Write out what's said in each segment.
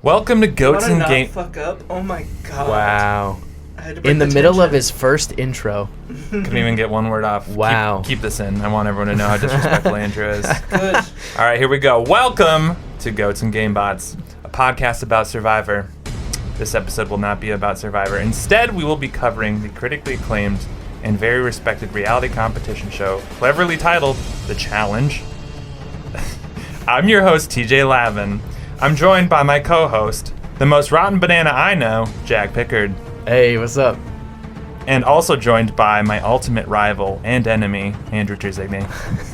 Welcome to Goats and Game. Fuck up! Oh my god! Wow! In the middle of his first intro. Couldn't even get one word off. Wow! Keep this in. I want everyone to know how disrespectful Andrew is. Good. All right, here we go. Welcome to Goats and Gamebots, a podcast about Survivor. This episode will not be about Survivor. Instead, we will be covering the critically acclaimed and very respected reality competition show, cleverly titled The Challenge. I'm your host, TJ Lavin. I'm joined by my co-host, the most rotten banana I know, Jack Pickard. Hey, what's up? And also joined by my ultimate rival and enemy, Andrew Terzigny.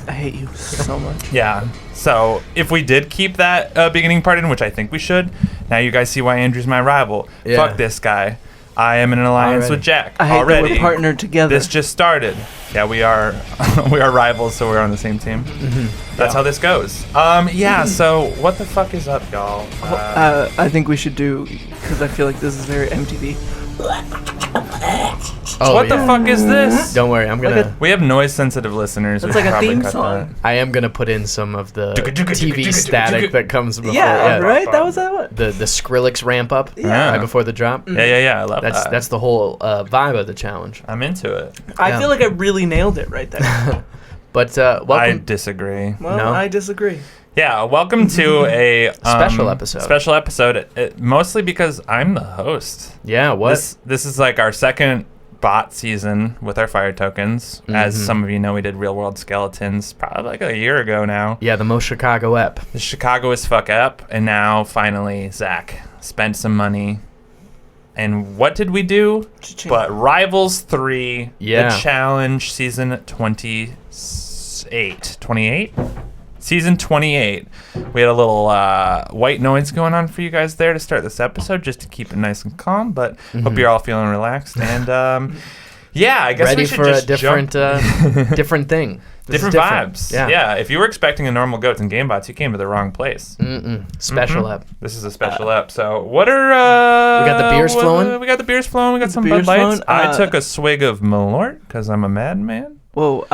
I hate you so much. Yeah. So if we did keep that beginning part in, which I think we should, now you guys see why Andrew's my rival. Yeah. Fuck this guy. I am in an alliance with Jack. I hate already. that we're partnered together. This just started. Yeah, we are we are rivals, so we're on the same team. Mm-hmm. That's how this goes. Yeah, so what the fuck is up, y'all? I think we should do, because I feel like this is very MTV. Oh, what the fuck is this? Don't worry, I'm gonna. We have noise-sensitive listeners. It's We like should a probably theme cut song. that. I am gonna put in some of the TV static that comes before. Yeah, right? That was that one. The Skrillex ramp up Yeah. right before the drop. Yeah. I love that. That's the whole vibe of the challenge. I'm into it. I Yeah. feel like I really nailed it right there. But I welcome. disagree. Well, No? I disagree. Yeah, welcome to a Special episode. Special episode, mostly because I'm the host. Yeah. What? This is like our second bot season with our fire tokens. As some of you know, we did Real World Skeletons probably like a year ago now. Yeah, the most Chicago ep. The Chicago is fuck up, and now finally Zach spent some money. And what did we do? Cha-ching. But Rivals 3, Yeah. the challenge season 28? Season 28. We had a little white noise going on for you guys there to start this episode, just to keep it nice and calm. But hope you're all feeling relaxed. And yeah, I guess Ready we should for just a different different thing. This is different vibes. Yeah. If you were expecting a normal Goats and Gamebots, you came to the wrong place. Special ep. This is a special ep. So what are We got the beers flowing? We got the beers flowing. We got some Bud beers Lights. flowing, I took a swig of Malort because I'm a madman. Whoa,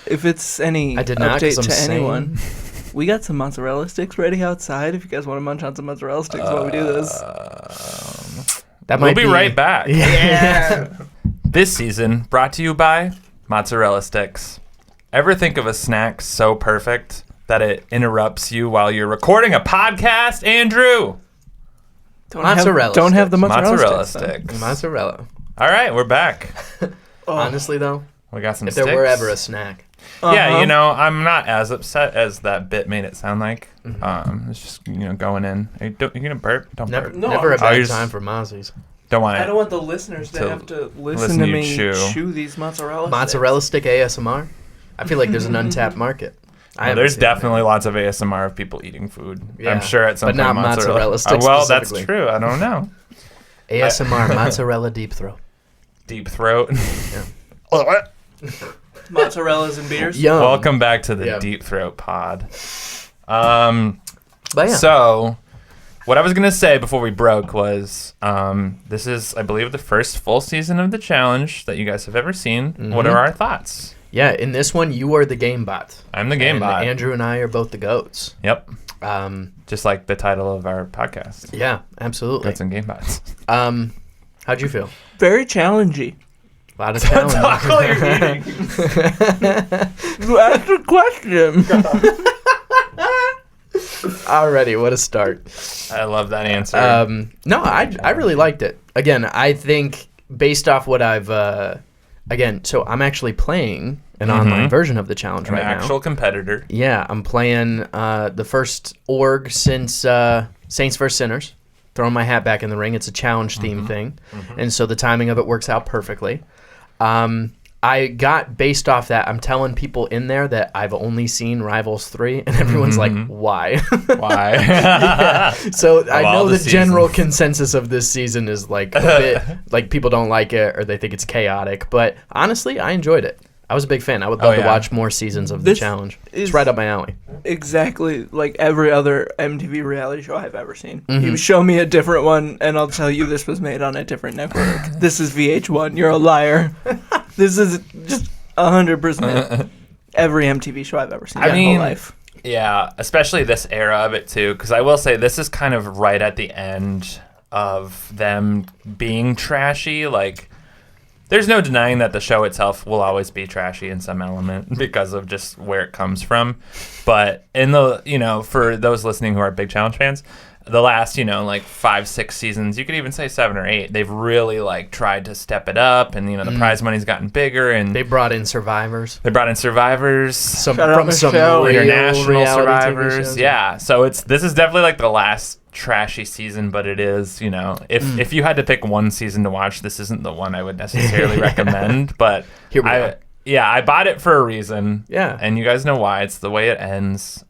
if it's any I did not, 'cause update I'm to sane. anyone, we got some mozzarella sticks ready outside. If you guys want to munch on some mozzarella sticks while we do this. That We'll might be right back. Yeah. This season brought to you by mozzarella sticks. Ever think of a snack so perfect that it interrupts you while you're recording a podcast, Andrew? Mozzarella Don't have the Mozzarella sticks. then. sticks. Mozzarella. All right, we're back. Honestly, though, We got some if sticks. there were ever a snack. Yeah, you know, I'm not as upset as that bit made it sound like. It's just, going in. Hey, you're gonna burp? Don't Never, burp. No, never a Oh, bad you're time just- for Mozzies. Don't want it. I don't want the listeners to To have to listen listen to to you me chew. chew these mozzarella Mozzarella stick ASMR. I feel like there's an untapped market. There's definitely lots of ASMR of people eating food. Yeah, I'm sure at some but point not mozzarella sticks well, that's specifically. true. I don't know. ASMR mozzarella deep throat. Deep throat. Mozzarella's and beers. Yum. Welcome back to the Yeah. Deep Throat Pod. But yeah. So, what I was gonna say before we broke was, this is, I believe, the first full season of the challenge that you guys have ever seen. What are our thoughts? Yeah, in this one, you are the game bot. I'm the game And bot. Andrew and I are both the goats. Yep. Um, Just like the title of our podcast. yeah, absolutely. Goats and Game Bots. How'd you feel? Very challenging. A lot of challenge. While you're eating. You asked a question. Already, what a start. I love that answer. No, I really liked it. Again, I think based off what I've so I'm actually playing an online version of the challenge An right actual now. competitor. Yeah, I'm playing the first org since Saints vs. Sinners. Throwing my hat back in the ring. It's a challenge theme thing, and so the timing of it works out perfectly. I got based off that. I'm telling people in there that I've only seen Rivals 3, and everyone's like, "Why?" Why? Yeah. So I all know the the general consensus of this season is like a bit like people don't like it or they think it's chaotic. But honestly, I enjoyed it. I was a big fan. I would love to watch more seasons of the This challenge. is- It's right up my alley. Exactly like every other MTV reality show I've ever seen. Mm-hmm. You show me a different one, and I'll tell you this was made on a different network. This is VH1. You're a liar. This is just 100% every MTV show I've ever seen. I my mean, whole life. Yeah, especially this era of it too, because I will say this is kind of right at the end of them being trashy. Like, there's no denying that the show itself will always be trashy in some element because of just where it comes from. But in the, for those listening who are big challenge fans, the last, 5-6 seasons, you could even say 7 or 8, they've really tried to step it up, and the prize money's gotten bigger, and they brought in survivors. From some show. international survivors. Yeah, so this is definitely the last trashy season, but it is, if you had to pick one season to watch, this isn't the one I would necessarily recommend. But here we are. Yeah, I bought it for a reason. Yeah, and you guys know why. It's the way it ends.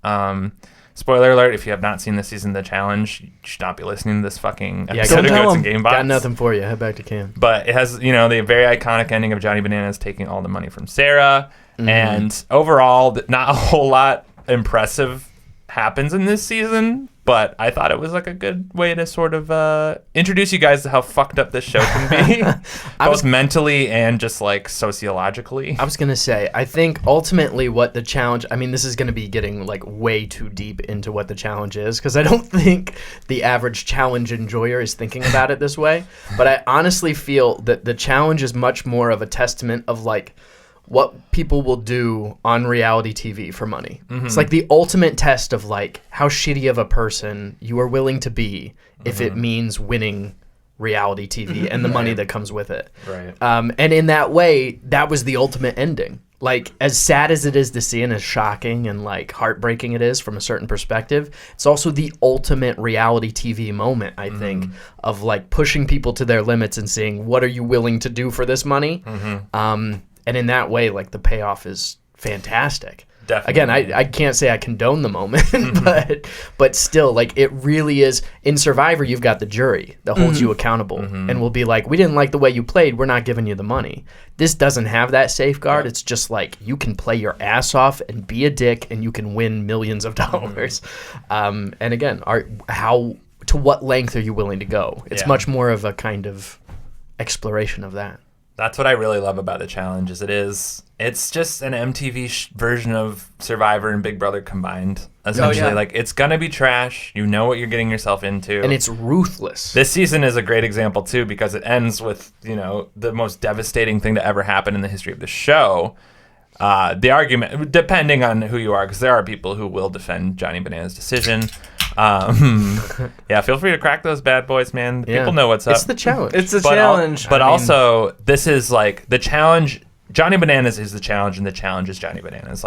Spoiler alert, if you have not seen this season of The Challenge, you should not be listening to this fucking episode of Goats and Game Bots. Got nothing for you. Head back to Cam. But it has, the very iconic ending of Johnny Bananas taking all the money from Sarah. And overall, not a whole lot impressive happens in this season. But I thought it was a good way to sort of introduce you guys to how fucked up this show can be, both mentally and just sociologically. I was going to say, I think ultimately what the challenge, this is going to be getting way too deep into what the challenge is, because I don't think the average challenge enjoyer is thinking about it this way. But I honestly feel that the challenge is much more of a testament of what people will do on reality TV for money. Mm-hmm. It's the ultimate test of how shitty of a person you are willing to be if it means winning reality TV and the money that comes with it. Right. And in that way, that was the ultimate ending. As sad as it is to see and as shocking and heartbreaking it is from a certain perspective, it's also the ultimate reality TV moment, I think, of pushing people to their limits and saying, what are you willing to do for this money? And in that way, the payoff is fantastic. Definitely. Again, I can't say I condone the moment, but still, it really is. In Survivor, you've got the jury that holds you accountable and will be we didn't like the way you played, we're not giving you the money. This doesn't have that safeguard. It's just you can play your ass off and be a dick, and you can win millions of dollars. And again, to what length are you willing to go? It's much more of a kind of exploration of that. That's what I really love about the challenge. It's just an MTV version of Survivor and Big Brother combined. Essentially, it's gonna be trash. You know what you're getting yourself into, and it's ruthless. This season is a great example too, because it ends with the most devastating thing to ever happen in the history of the show. The argument, depending on who you are, because there are people who will defend Johnny Bananas' decision. Feel free to crack those bad boys, man. People know what's up. It's the challenge. It's a challenge. But also, this is the challenge. Johnny Bananas is the challenge, and the challenge is Johnny Bananas.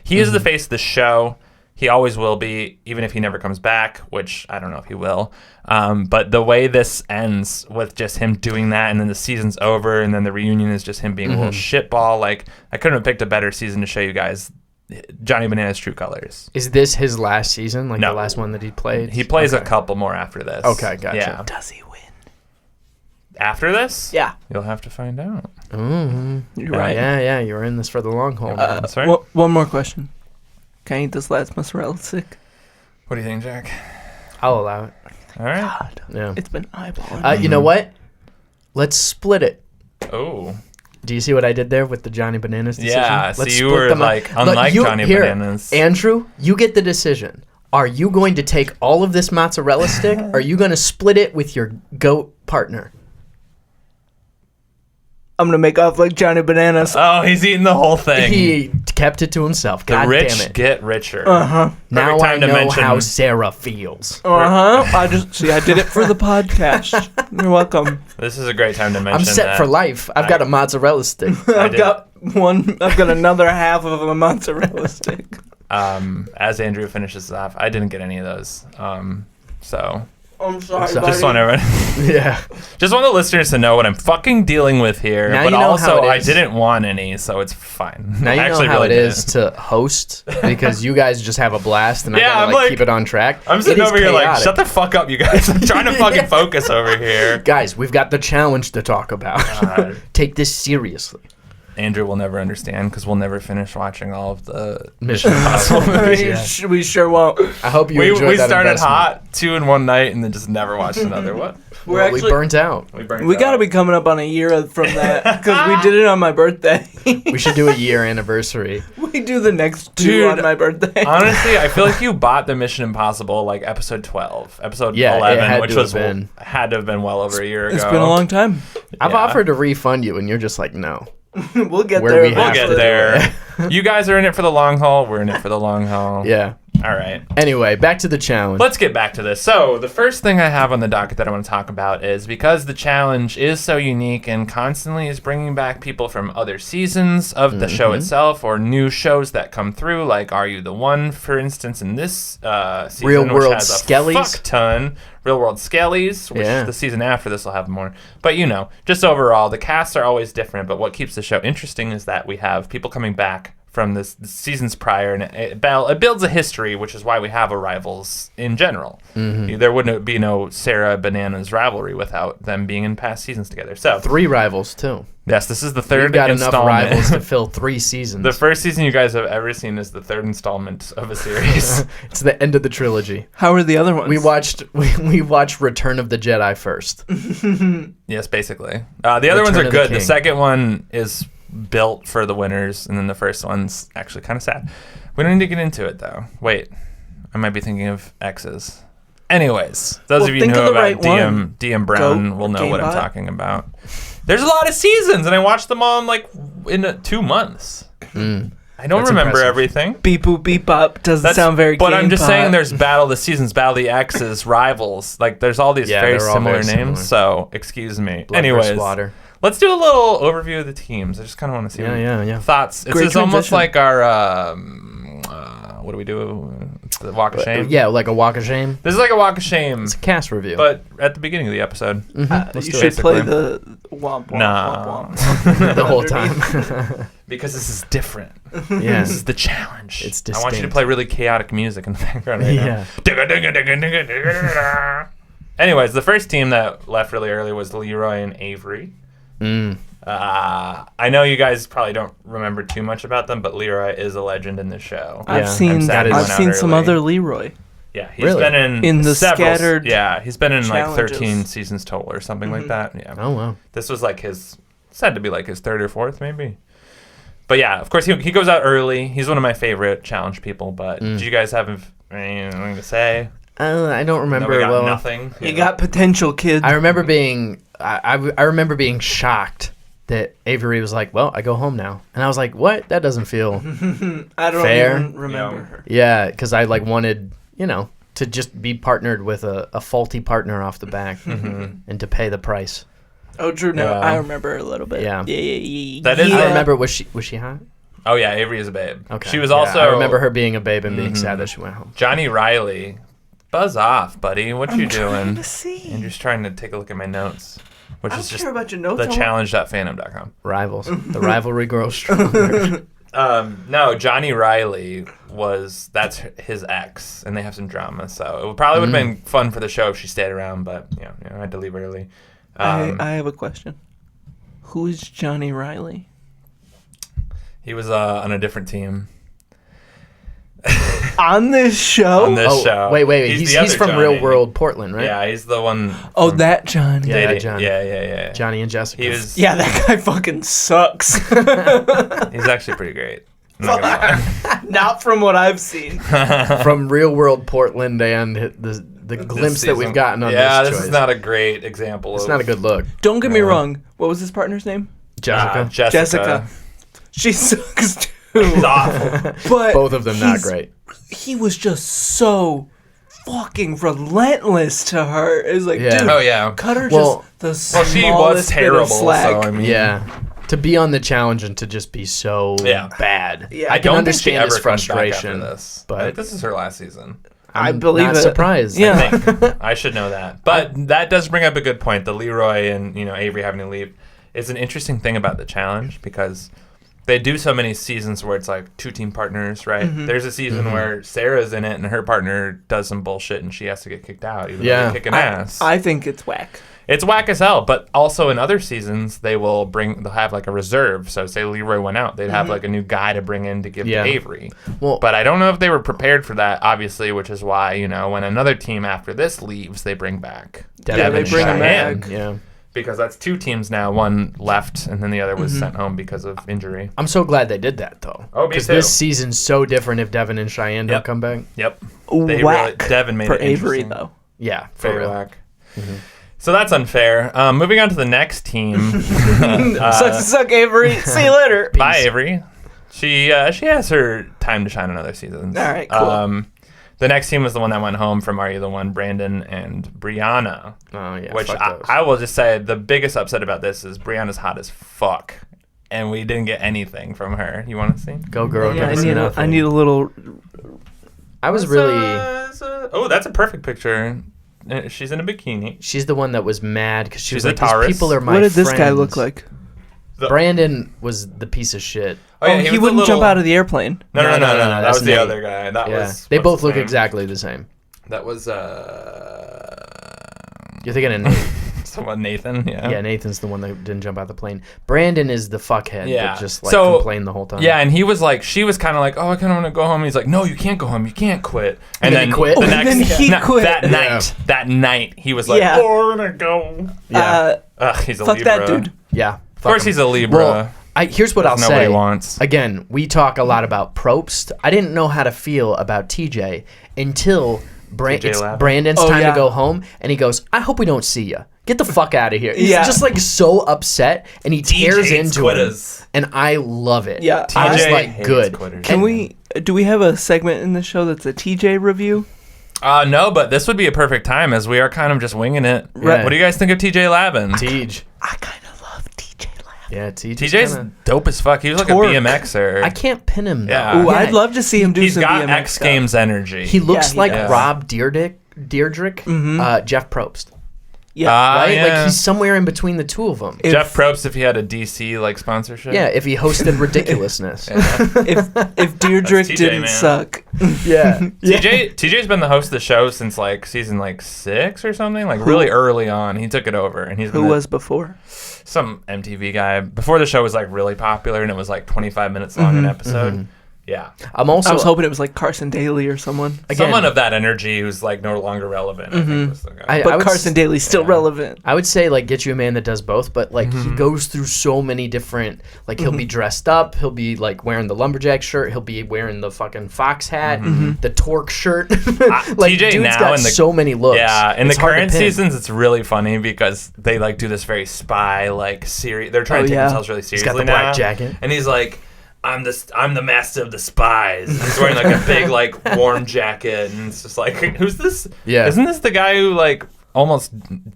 He is the face of the show. He always will be, even if he never comes back, which I don't know if he will. But the way this ends with just him doing that, and then the season's over, and then the reunion is just him being a little shitball. I couldn't have picked a better season to show you guys Johnny Bananas' true colors. Is this his last season? No. The last one that he played? He plays a couple more after this. Okay, gotcha. Yeah. Does he win? After this? Yeah. You'll have to find out. You're right. Yeah, you're in this for the long haul. That's right. One more question. Can I eat this last mozzarella stick? What do you think, Jack? I'll allow it. All right. God, yeah. It's been eyeballing. You know what? Let's split it. Oh. Do you see what I did there with the Johnny Bananas decision? Yeah, Let's so you were unlike Johnny Bananas. Andrew, you get the decision. Are you going to take all of this mozzarella stick, or are you going to split it with your goat partner? I'm going to make off like Johnny Bananas. Oh, he's eating the whole thing. He kept it to himself. God the rich damn it. get richer. Now I know how Sarah feels. I did it for the podcast. You're welcome. This is a great time to mention I'm set that for life. I've got a mozzarella stick. I've got another half of a mozzarella stick. As Andrew finishes off, I didn't get any of those. So I'm sorry, just want everyone, just want the listeners to know what I'm fucking dealing with here. Now but you know also, how it I is. Didn't want any, so it's fine. Now you know how it is to host, because you guys just have a blast, and I gotta keep it on track. I'm sitting over here like, shut the fuck up, you guys. I'm trying to fucking focus over here. Guys, we've got the challenge to talk about. Take this seriously. Andrew will never understand because we'll never finish watching all of the Mission Impossible movies. Yeah. We sure won't. I hope you enjoyed We that started investment. hot 2 in one night and then just never watched another one. We burnt out. We got to be coming up on a year from that because we did it on my birthday. We should do a year anniversary. We do the next 2 Dude, on my birthday. Honestly, I feel like you bought the Mission Impossible like episode 12, episode Yeah, it 11, had which to was have been. had to have been well over a year ago. It's been a long time. I've Yeah. offered to refund you, and you're just like, no. We'll get Where there. we We'll have get to. there. You guys are in it for the long haul. We're in it for the long haul. Yeah. All right. Anyway, back to the challenge. Let's get back to this. So, the first thing I have on the docket that I want to talk about is because the challenge is so unique and constantly is bringing back people from other seasons of the show itself or new shows that come through, like Are You the One, for instance, in this season, Real which World has a Skellies. fuck ton. Real World Skellies, which Yeah. the season after this will have more. But, just overall, the casts are always different, but what keeps the show interesting is that we have people coming back from the seasons prior, and it builds a history, which is why we have a rivals in general. There wouldn't be no Sarah Bananas rivalry without them being in past seasons together. So 3 rivals, too. yes, this is the We've third got enough installment. rivals to fill 3 seasons. The first season you guys have ever seen is the third installment of a series. It's the end of the trilogy. How are the other ones? We watched Return of the Jedi first. Yes, basically. The other ones Return are of the good. The King. second one is built for the winners, and then the first one's actually kind of sad. We don't need to get into it, though. Wait, I might be thinking of X's. Anyways, those Well, of you think who of know the about right one. DM Brown Go will know what I'm Gamebot. talking about. There's a lot of seasons, and I watched them all in 2 months. I don't That's remember impressive. everything. Beep boop beep bop doesn't sound very. But I'm just Gamebot. saying there's Battle of the Seasons, Battle of the X's, Rivals. Like, there's all these Yeah, very they're all similar very names, similar. so excuse me. Blood Anyways, versus Water. let's do a little overview of the teams. I just kind of want to see Yeah. thoughts. It's Great just almost transition. like our what do we do? It's the Walk of Shame. Yeah, like a walk of shame. This is like a Walk of Shame, It's a cast review. but at the beginning of the episode. You Let's do should it. play Basically. the womp womp Nah. womp womp. the whole time. Because this is different. Yeah. This is the challenge. It's I want you to distinct. play really chaotic music in the background right Yeah. now. Anyways, the first team that left really early was Leroy and Avery. I know you guys probably don't remember too much about them, but Leroy is a legend in the show. Yeah, I've seen. sad he I've went out seen some early. other Leroy. Yeah, he's Really? been In the several, scattered Yeah, he's been in like challenges. 13 seasons total or something like that. Yeah. Oh, wow. This was like said to be like his 3rd or 4th maybe. But yeah, of course he goes out early. He's one of my favorite challenge people. But do you guys have anything to say? I don't No, remember we got well. nothing. You got potential, kid. I remember being I remember being shocked that Avery was like, "Well, I go home now," and I was like, "What? That doesn't feel I don't fair. even remember Yeah. her. yeah." Because I like wanted to just be partnered with a faulty partner off the back and to pay the price. Oh, Drew, no, Yeah. I remember her a little bit. Yeah. Yeah. That is- I Yeah. remember was she hot? Oh yeah, Avery is a babe. Okay. She was Yeah, also. I remember her being a babe and being sad that she went home. Johnny Riley. Buzz off, buddy. What you Trying doing? to see. Andrew's trying to take a look at my notes, which I is don't just care about your notes. the I want- challenge.fandom.com. Rivals. The rivalry grows stronger. No, Johnny Riley that's his ex, and they have some drama. So it probably would have been fun for the show if she stayed around, but I had to leave early. I have a question. Who is Johnny Riley? He was on a different team On this show? on this Oh, show. wait. the He's other from Johnny. Real World Portland, right? Yeah, he's the one. Oh, that Johnny. Yeah. dating. Johnny. Yeah. Johnny and Jessica. He was. Yeah, that guy fucking sucks. He's actually pretty great. I'm not gonna lie. Not from what I've seen. from Real World Portland and the glimpse that we've season. gotten on Yeah, this this choice. is not a great example. It's not a good look. Don't get me No. wrong. What was his partner's name? Jessica. Jessica. She sucks too. He's awful. But Both of them not he's- great. He was just so fucking relentless to her. It was like, Yeah. dude, Oh yeah. cut her Well- just the Well, she smallest was bit terrible. of slack. So I mean, Yeah. To be on the challenge and to just be so Yeah. bad. Yeah. I can don't think she understand ever his comes back frustration, after this. but- This is her last season. I I'm believe not it. surprised. Yeah. I think. I should know that. But that does bring up a good point. The Leroy and Avery having to leave is an interesting thing about the challenge because they do so many seasons where it's like 2 team partners, right? There's a season where Sarah's in it and her partner does some bullshit and she has to get kicked out even though Yeah. they're kicking ass. I think it's whack. It's whack as hell, but also in other seasons they'll have like a reserve. So say Leroy went out, they'd have like a new guy to bring in to give to Avery. Well, but I don't know if they were prepared for that, obviously, which is why, when another team after this leaves, they bring back Devin and Cheyenne. Yeah. Because that's 2 teams now. One left, and then the other was sent home because of injury. I'm so glad they did that, though. Oh, me too. Because this season's so different if Devin and Cheyenne don't come back. Yep. Whack Devin made for it Avery, interesting. though. Yeah, for Very real. whack. So that's unfair. Moving on to the next team. Suck, Avery. See you later. Bye, Avery. She has her time to shine in other seasons. All right, cool. The next team was the one that went home from Are You the One? Brandon and Brianna. Oh, yeah. Which fuck those. I will just say the biggest upset about this is Brianna's hot as fuck. And we didn't get anything from her. You want to see? Go, girl. Yeah, Get nothing. I need a little. I was really... Oh, that's a perfect picture. She's in a bikini. She's the one that was mad because she She's was a like, these Taurus. people are my What did this guy friends. look like? Brandon was the piece of shit. Oh, yeah, he wouldn't jump out of the airplane. No. That that's was the Nate. other guy. That Yeah. was. They what's both his look name? exactly the same. That was You're thinking of Nathan. someone Nathan. Yeah. Yeah, Nathan's the one that didn't jump out the plane. Brandon is the fuckhead Yeah. that just So, complained the whole time. Yeah, and he was like, she was kind of like, oh, I kind of want to go home. He's like, no, you can't go home. You can't quit. And then he quit? The Oh, next, and then he quit. That night, he was like, Yeah. oh, we're gonna go. Yeah. He's a fuck Libra. that dude. Yeah. Of course, he's a Libra. Well, here's what I'll Doesn't know what say. he wants. Again, we talk a lot about Probst. I didn't know how to feel about TJ until it's Lavin. Brandon's Oh, time yeah. to go home, and he goes, I hope we don't see you. Get the fuck out of here. He's Yeah. just like so upset, and he tears hates into quitters. him. And I love it. Yeah. I was TJ like, hates good. quitters. Do we have a segment in the show that's a TJ review? No, but this would be a perfect time as we are kind of just winging it. Right. What do you guys think of TJ Lavin? Tej. I kind of love TJ Lavin. Yeah, TJ's TJ's kinda... dope as fuck. He was like Torque. a BMXer. I can't pin him, though. Yeah. Ooh, I'd love to see him do He's some got BMX X stuff. Games energy. He looks he like does. Rob Dyrdek, Jeff Probst. Yeah. Right? yeah. Like, he's somewhere in between the two of them. Jeff Probst if he had a DC like sponsorship. Yeah, if he hosted Ridiculousness. if Deirdre That's TJ, didn't man. suck. Yeah. TJ's been the host of the show since like season like 6 or something, like really early on. He took it over, and he's Who been was before? some MTV guy before the show was like really popular, and it was like 25 minutes long an episode. Yeah, I'm also I was hoping it was like Carson Daly or someone. again, someone of that energy who's like no longer relevant. I think was the guy. But would Carson s- Daly's still relevant. I would say like get you a man that does both, but like he goes through so many different like he'll be dressed up, he'll be like wearing the lumberjack shirt, he'll be wearing the fucking fox hat, the torque shirt. Like TJ dude's now got in the- so many looks. Yeah, in It's the hard to current pin. seasons, it's really funny because they like do this very spy like serious. They're trying Oh, to take yeah. themselves really He's seriously got the now. black jacket. And he's like, I'm the master of the spies. And he's wearing like a big like warm jacket, and it's just like, who's this? Yeah. Isn't this the guy who like almost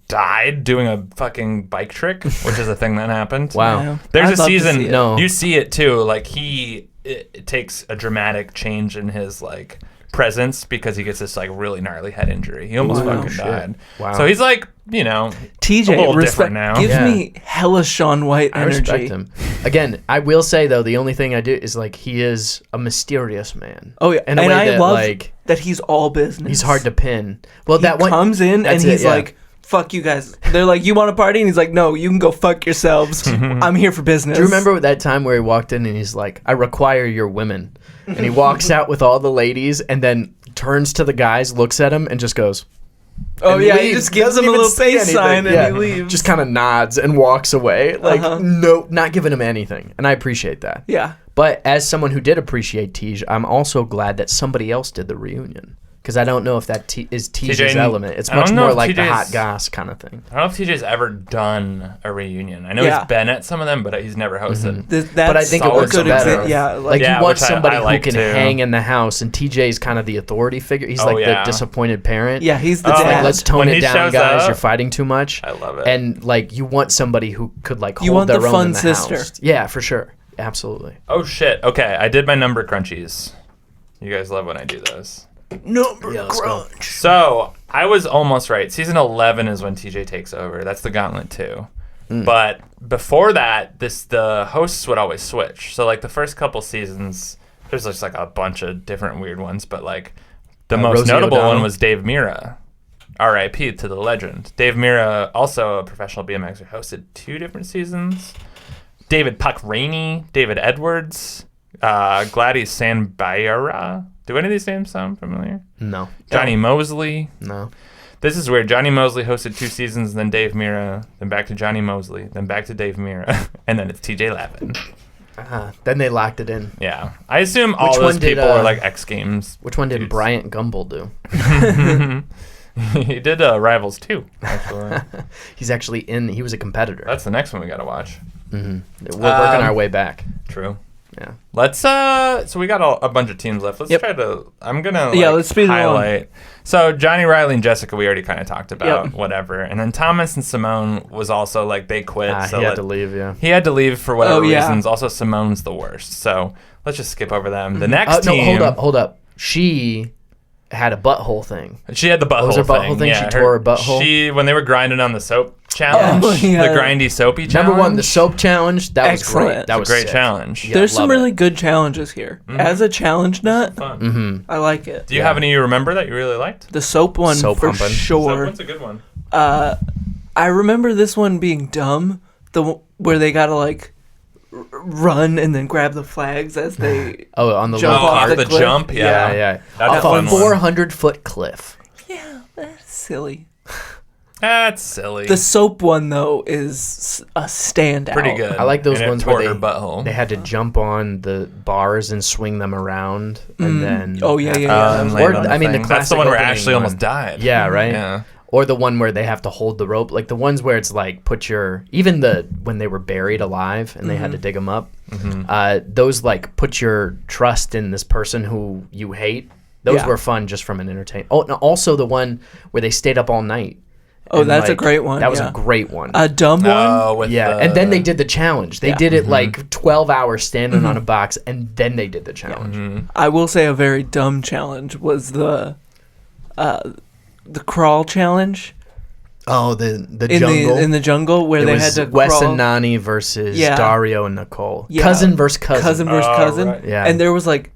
died doing a fucking bike trick, which is a thing that happened? Wow. Yeah. There's I'd a love to season. see it. No. You see it too. Like it takes a dramatic change in his like presence because he gets this like really gnarly head injury. He almost Ooh, fucking shit. died. Wow. So he's like, a little TJ respect different now. gives Yeah. me hella Shaun White I energy. respect him. Again, I will say though, the only thing I do is like he is a mysterious man. Oh yeah, In a and way I that, love like, that he's all business. he's hard to pin. Well, He that one comes in and that's he's it, yeah. like, "Fuck you guys." They're like, "You want to party?" And he's like, "No, you can go fuck yourselves. I'm here for business." Do you remember that time where he walked in and he's like, I require your women? And he walks out with all the ladies and then turns to the guys, looks at him, and just goes, Oh and yeah, he leaves. just gives Doesn't him a even little say face sign anything. and he leaves. Just kind of nods and walks away. Like, Uh-huh. no, not giving him anything. And I appreciate that. Yeah. But as someone who did appreciate Tej, I'm also glad that somebody else did the reunion. Because I don't know if that is Tej's TJ element. It's I don't much know more if like the TJ's hot goss kind of thing. I don't know if TJ's ever done a reunion. I know Yeah. he's been at some of them, but he's never hosted. That's But I think it a works good better. Yeah, Like Yeah, you want which I somebody like who can too. hang in the house, and TJ's kind of the authority figure. He's Oh, like yeah. the disappointed parent. yeah, he's the Oh, It's like, dad. let's tone When it he down, shows guys. up, You're fighting too much. I love it. And like you want somebody who could like You hold want the their own fun in the sister. house. Yeah, for sure. Absolutely. Oh shit. Okay, I did my number crunchies. You guys love when I do those. Number Yeah, let's go. crunch. So I was almost right. Season 11 is when TJ takes over. That's the Gauntlet 2. But before that, the hosts would always switch. So like the first couple seasons, there's just like a bunch of different weird ones. But like the most Rosie notable O'Donnell. one was Dave Mira. R.I.P. to the legend. Dave Mira, also a professional BMXer, hosted 2 different seasons. David Puck Rainey, David Edwards, Gladys Sanbayara. Do any of these names sound familiar? No. Johnny Mosley. No. This is weird. Johnny Mosley hosted 2 seasons, then Dave Mira, then back to Johnny Mosley, then back to Dave Mira, and then it's TJ Lavin. Then they locked it in. Yeah. I assume all Which those one did, people are like X Games. Which one did dudes. Bryant Gumbel do? He did Rivals 2, actually. He's actually he was a competitor. That's the next one we got to watch. We're working our way back. True. Yeah. Let's so we got a bunch of teams left. Let's try to I'm going to let's speed highlight. So Johnny, Riley, and Jessica we already kind of talked about, Yep. whatever. And then Thomas and Simone was also like they quit. So he had to leave, yeah. He had to leave for whatever Oh, yeah. reasons. Also Simone's the worst. So let's just skip over them. The next No, team hold up. She had a butthole thing. She had the butthole was her butthole thing? Yeah, She tore her butthole? She when they were grinding on the soap challenge, yeah. the grindy soapy challenge. Number 1, the soap challenge. That was Excellent. great. That was a great sick. challenge. Yeah, There's some love really it. good challenges here. As a challenge nut, Fun. I like it. Do you have any you remember that you really liked? The soap one Soap for humping. sure. Soap one's a good one. I remember this one being dumb. Where they gotta like run and then grab the flags as they Oh, on the Jump low off part. the cliff. jump, yeah. Yeah. That's a Off fun a one. 400-foot cliff. Yeah, that's silly. That's silly. The soap one though is a standout. Pretty good. I like those And it ones tore where her butthole. they had to jump on the bars and swing them around, and then Oh yeah. and Or, land on I mean, the thing. That's the classic one where opening Ashley one. almost died. Yeah, right. Yeah. Or the one where they have to hold the rope, like the ones where it's like when they were buried alive and they had to dig them up. Those like put your trust in this person who you hate. Those Yeah. were fun just from an entertainment. Oh, and also the one where they stayed up all night. Oh, And, that's a like, great one. That was yeah. a great one. A dumb one. Oh, with Yeah, and then they did the challenge. They did it like 12 hours standing on a box, and then they did the challenge. I will say a very dumb challenge was the crawl challenge Oh, the in jungle. the in the jungle where it they was had to Wes crawl. and Nani versus Yeah. Dario and Nicole. Yeah. Cousin versus cousin. Cousin versus Oh, cousin. right. Yeah. And there was like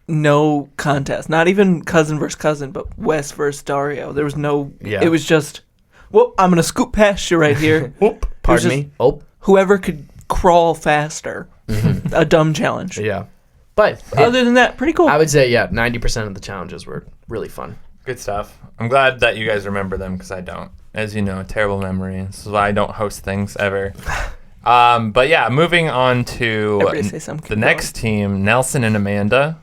no contest. Not even cousin versus cousin, but Wes versus Dario. There was no. Yeah. It was just. Well, I'm gonna scoot past you right here. Whoop. Pardon just- me. Oh, Whoever could crawl faster. A dumb challenge. yeah. But Other than that, pretty cool. I would say 90% of the challenges were really fun. Good stuff. I'm glad that you guys remember them because I don't. As you know, terrible memory. This is why I don't host things ever. But yeah, moving on to Everybody say something. the next team, Nelson and Amanda.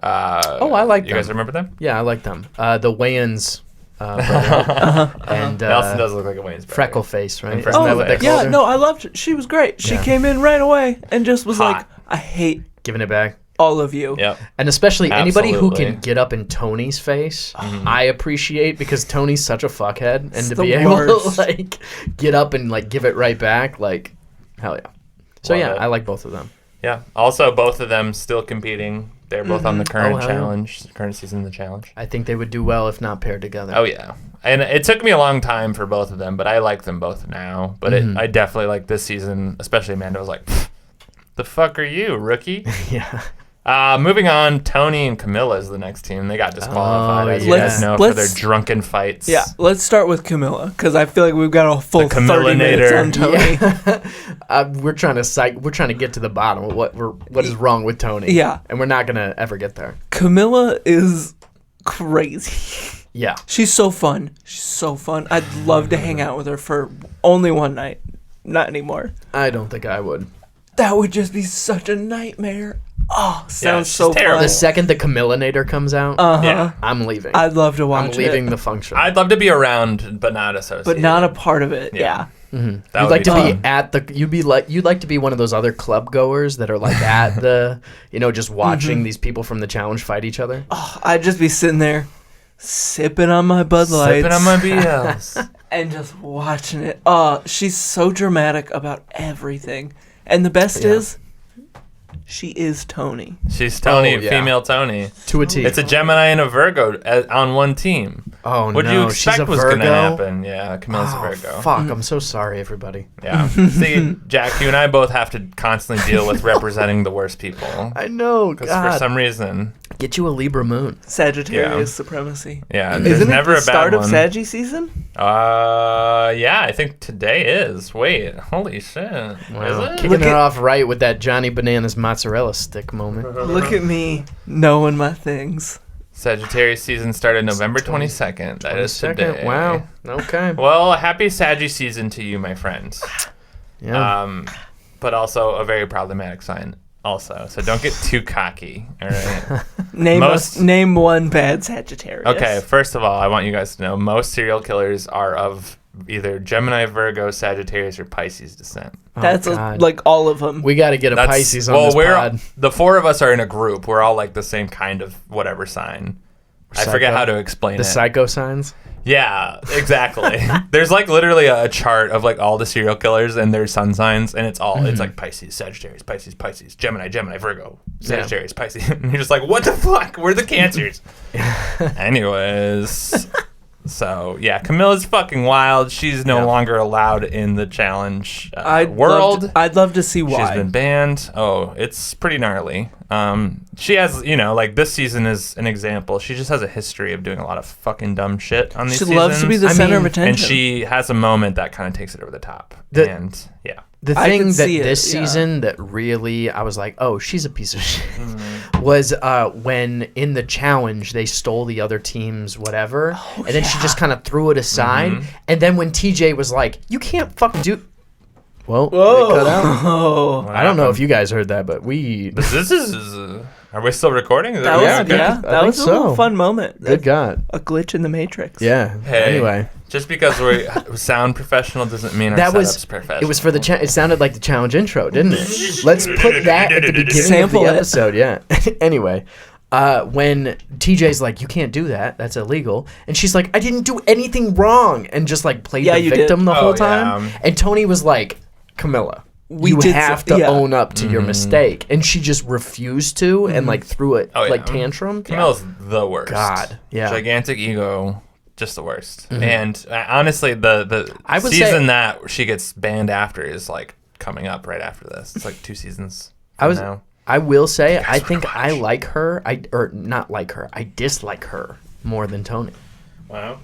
I like You guys them. remember them? Yeah, I like them. The Wayans brother. And Nelson does look like a Wayne's brother. freckle face, right? And Isn't freckle that what they face. call Yeah, her? no, I loved her. She was great. She Yeah. came in right away and just was Hot. like, I hate Giving it back. all of you. Yep. And especially anybody who Absolutely. can get up in Tony's face, I appreciate because Tony's such a fuckhead, and It's to the be able worst. to like get up and like give it right back, like hell yeah. So Love yeah, it. I like both of them. Yeah. Also, both of them still competing. They're both on the current Oh, hell yeah. challenge, current season of the challenge. I think they would do well if not paired together. Oh yeah, and it took me a long time for both of them, but I like them both now. But I definitely like this season, especially Amanda was like, "The fuck are you, rookie?" Yeah. Moving on, Tony and Camilla is the next team. They got disqualified, Oh, as you yeah. guys know, for their Let's- drunken fights. Yeah, let's start with Camilla because I feel like we've got a full The 30 minutes Camillinator. on Tony. We're trying to get to the bottom of what is wrong with Tony. Yeah. And we're not gonna ever get there. Camilla is crazy. Yeah. She's so fun. She's so fun. I'd love to hang out with her for only one night. Not anymore. I don't think I would. That would just be such a nightmare. Oh, sounds she's so terrible. The fun. second the Camillinator comes out, Yeah. I'm leaving. I'd love to I'm watch leaving it, the function. I'd love to be around, but not associated. but not a part of it. Yeah. Yeah. That You'd would like to fun. be at the. You'd like to be one of those other club goers that are like at the, just watching these people from the challenge fight each other. Oh, I'd just be sitting there, sipping on my Bud Lights, Sipping on my BLs. and just watching it. She's so dramatic about everything. And the best Yeah. is, She is Tony. She's Tony, Oh, yeah. female Tony. To a T. It's a Gemini and a Virgo on one team. Oh, What no. do you She's expect a was going to Virgo? happen? Yeah, Camilla's a Oh, Virgo. fuck. I'm so sorry, everybody. Yeah. See, Jack, you and I both have to constantly deal with representing the worst people. I know. Because God. for some reason, Get you a Libra moon. Sagittarius supremacy. yeah, there's Isn't never it the a bad start one. of Saggy season? Yeah, I think today is. Wait, holy shit. Wow. Is it? Kicking Look it at- off right with that Johnny Bananas mozzarella stick moment. Look at me knowing my things. Sagittarius season started November 22nd. That is today. Wow. Okay. Well, happy Saggy season to you, my friends. Yeah. But also a very problematic sign. Also, so don't get too cocky. All right. Name one bad Sagittarius. Okay. First of all, I want you guys to know most serial killers are of either Gemini, Virgo, Sagittarius, or Pisces descent. That's God. like all of them. We got to get a Pisces on this we're pod. the four of us are in a group. We're all like the same kind of whatever sign. I forget Psycho. how to explain The it. psycho signs. Yeah, exactly. There's like literally a chart of like all the serial killers and their sun signs, and it's all it's like Pisces, Sagittarius, Pisces, Gemini, Virgo, Sagittarius, Pisces. And you're just like, what the fuck? We're the Cancers. Anyways, so yeah, Camilla's fucking wild. She's no longer allowed in the challenge world. I'd love to see why. She's been banned. Oh, it's pretty gnarly. She has, like this season is an example. She just has a history of doing a lot of fucking dumb shit on these She seasons. loves to be the center of attention. And she has a moment that kind of takes it over the top. The- and yeah. The I thing could that see it, this yeah. season that really I was like, oh, she's a piece of shit, was when in the challenge they stole the other team's whatever, and then she just kind of threw it aside, and then when TJ was like, you can't fucking do. Well, Whoa. it cut out. Oh, I don't know if you guys heard that, but we. This is are we still recording? Is that was Yeah, okay? yeah. I That think was a so. little fun moment. Good God. A glitch in the Matrix. Yeah. Hey, Anyway. just because we sound professional doesn't mean our That setup's was professional. it was for the it sounded like the challenge intro, didn't it? Let's put that at the beginning Sample of the it. episode, yeah. Anyway, when TJ's like, you can't do that, that's illegal, and she's like, I didn't do anything wrong, and just like played Yeah, the you did. victim the Oh, whole time. yeah. And Tony was like, Camilla, We you did have so- to yeah. own up to your mistake, and she just refused to and like threw it Oh, yeah. like tantrum. Camilla's the worst. God, yeah. Gigantic ego, just the worst. And honestly, the I would season say- that she gets banned after is like coming up right after this. It's like 2 seasons. Now. I will say, I think I like her. Or not like her. I dislike her more than Tony. Wow,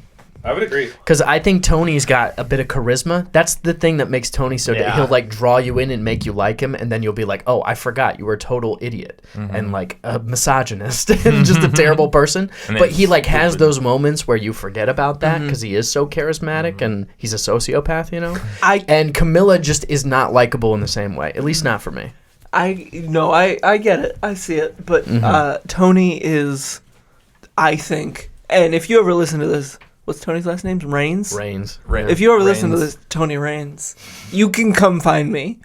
I would agree. Because I think Tony's got a bit of charisma. That's the thing that makes Tony so good. Yeah. He'll like draw you in and make you like him, and then you'll be like, "Oh, I forgot you were a total idiot and like a misogynist and just a terrible person." And But it's he like has stupid. those moments where you forget about that because he is so charismatic and he's a sociopath, you know. And Camilla just is not likable in the same way. At least not for me. I get it. I see it. But Tony is, I think, and if you ever listen to this, what's Tony's last name? Rains? Reigns. If you ever listen to Rains. this, Tony Rains, you can come find me.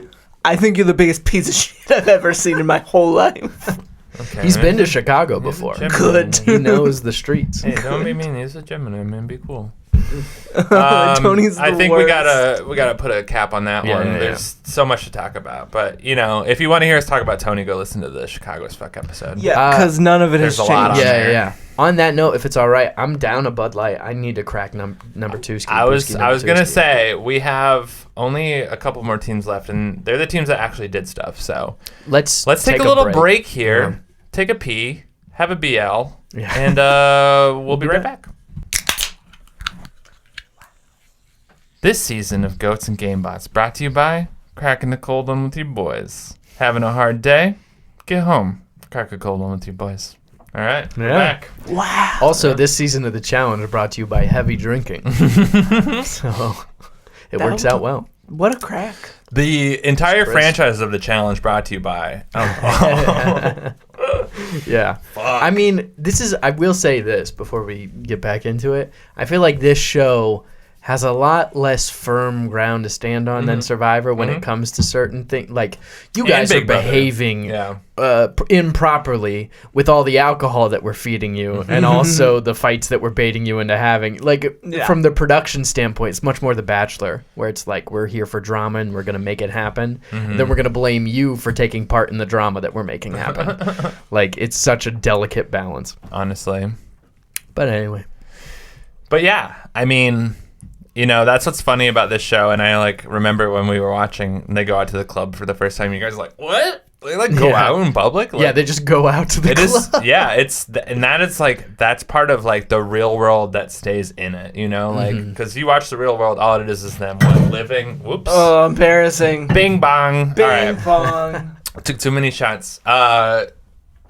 I think you're the biggest piece of shit I've ever seen in my whole life. Okay, He's man. been to Chicago He's a before. Gemini. Good. He knows the streets. Hey, don't be mean. He's a Gemini, man. Be cool. Tony's the I think worst. we gotta put a cap on that Yeah, one. yeah, There's so much to talk about, but if you want to hear us talk about Tony, go listen to the Chicago as Fuck episode. Yeah, because none of it has there's a lot changed. on Yeah, there. yeah. On that note, if it's all right, I'm down a Bud Light. I need to crack number 2. I was gonna say we have only a couple more teams left, and they're the teams that actually did stuff. So let's take a little break here, take a pee, have a BL, Yeah. and we'll be right back. This season of Goats and Gamebots brought to you by Cracking the Cold One with your boys. Having a hard day? Get home. Crack a cold one with your boys. All right, we're Yeah. back. Wow. Also, this season of the challenge brought to you by heavy drinking. So it works out well. What a crack. The entire Chris. franchise of the challenge brought to you by alcohol. Yeah. I mean, I will say this before we get back into it. I feel like this show has a lot less firm ground to stand on than Survivor when it comes to certain things. Like, you guys are behaving improperly with all the alcohol that we're feeding you and also the fights that we're baiting you into having. Like, from the production standpoint, it's much more The Bachelor, where it's like, we're here for drama and we're going to make it happen. Then we're going to blame you for taking part in the drama that we're making happen. Like, it's such a delicate balance. Honestly. But anyway. But yeah, I mean... You know, that's what's funny about this show, and I, like, remember when we were watching, and they go out to the club for the first time, you guys are like, what? They, like, go out in public? Like, they just go out to the club. And that is, like, that's part of, like, the real world that stays in it, you know? Like, because you watch the real world, all it is them living. Whoops. Oh, embarrassing. Bing bong. Bing bong. Took too many shots.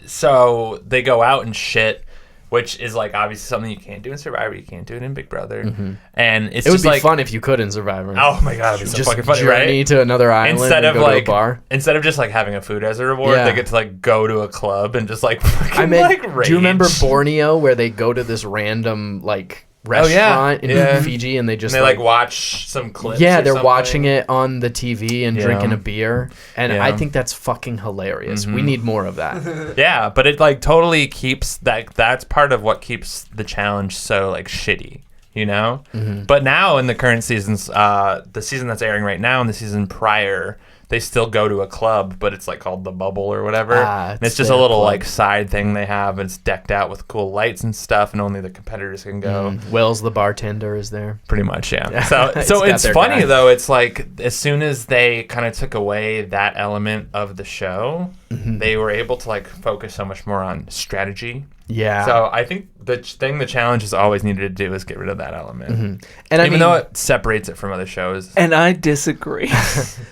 So they go out and shit. Which is, like, obviously something you can't do in Survivor. You can't do it in Big Brother. And it would be fun if you could in Survivor. Oh, my God. It'd be so fucking funny, right? Journey to another island instead and of, go like, to a bar. Instead of just, like, having a food as a reward, they get to, like, go to a club and just, like, fucking, rage. Do you remember Borneo, where they go to this random, like, restaurant in Fiji and they just like watch some clips? Yeah, they're watching it on the TV and drinking a beer. And I think that's fucking hilarious. We need more of that. Yeah, but it like totally keeps that's part of what keeps the challenge so like shitty, you know? But now in the current seasons, the season that's airing right now and the season prior, they still go to a club, but it's like called the Bubble or whatever. And it's just a little like side thing they have. And it's decked out with cool lights and stuff, and only the competitors can go. Wells, the bartender, is there. Pretty much, yeah. So it's funny though. It's like as soon as they kind of took away that element of the show, they were able to like focus so much more on strategy. Yeah. So I think the thing the challenge has always needed to do is get rid of that element. And even though it separates it from other shows. And I disagree.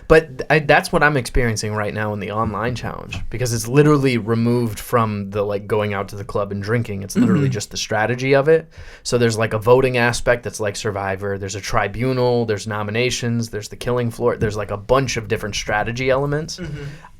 But that's what I'm experiencing right now in the online challenge, because it's literally removed from the like going out to the club and drinking. It's literally just the strategy of it. So there's like a voting aspect that's like Survivor. There's a tribunal. There's nominations. There's the killing floor. There's like a bunch of different strategy elements.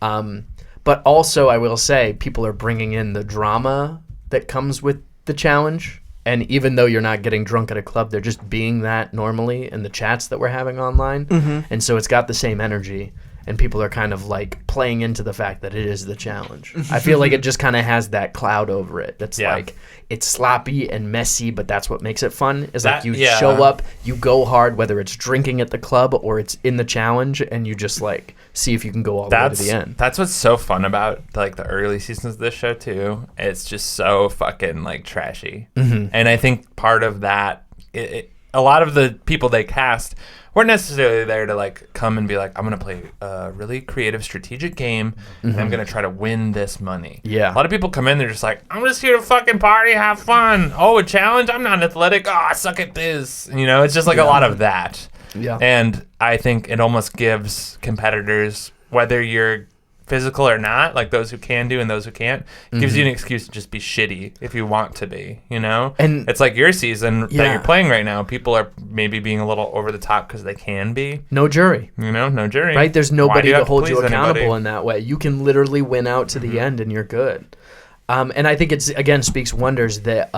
But also, I will say, people are bringing in the drama that comes with the challenge. And even though you're not getting drunk at a club, they're just being that normally in the chats that we're having online. And so it's got the same energy. And people are kind of like playing into the fact that it is the challenge. I feel like it just kind of has that cloud over it. That's like, it's sloppy and messy, but that's what makes it fun. Is like you show up, you go hard, whether it's drinking at the club or it's in the challenge, and you just like see if you can go all the way to the end. That's what's so fun about like the early seasons of this show too. It's just so fucking like trashy. And I think part of that, a lot of the people they cast weren't necessarily there to like come and be like, I'm gonna play a really creative strategic game and I'm gonna try to win this money. A lot of people come in, they're just like, I'm just here to fucking party, have fun. Oh, a challenge? I'm not athletic. Oh, I suck at this. You know, it's just like a lot of that. And I think it almost gives competitors, whether you're physical or not, like those who can do and those who can't, it gives you an excuse to just be shitty if you want to be, you know? And it's like your season that you're playing right now, people are maybe being a little over the top because they can be. No jury. You know, no jury. Right? There's nobody to hold you accountable in that way. You can literally win out to the end and you're good. And I think it's, again, speaks wonders that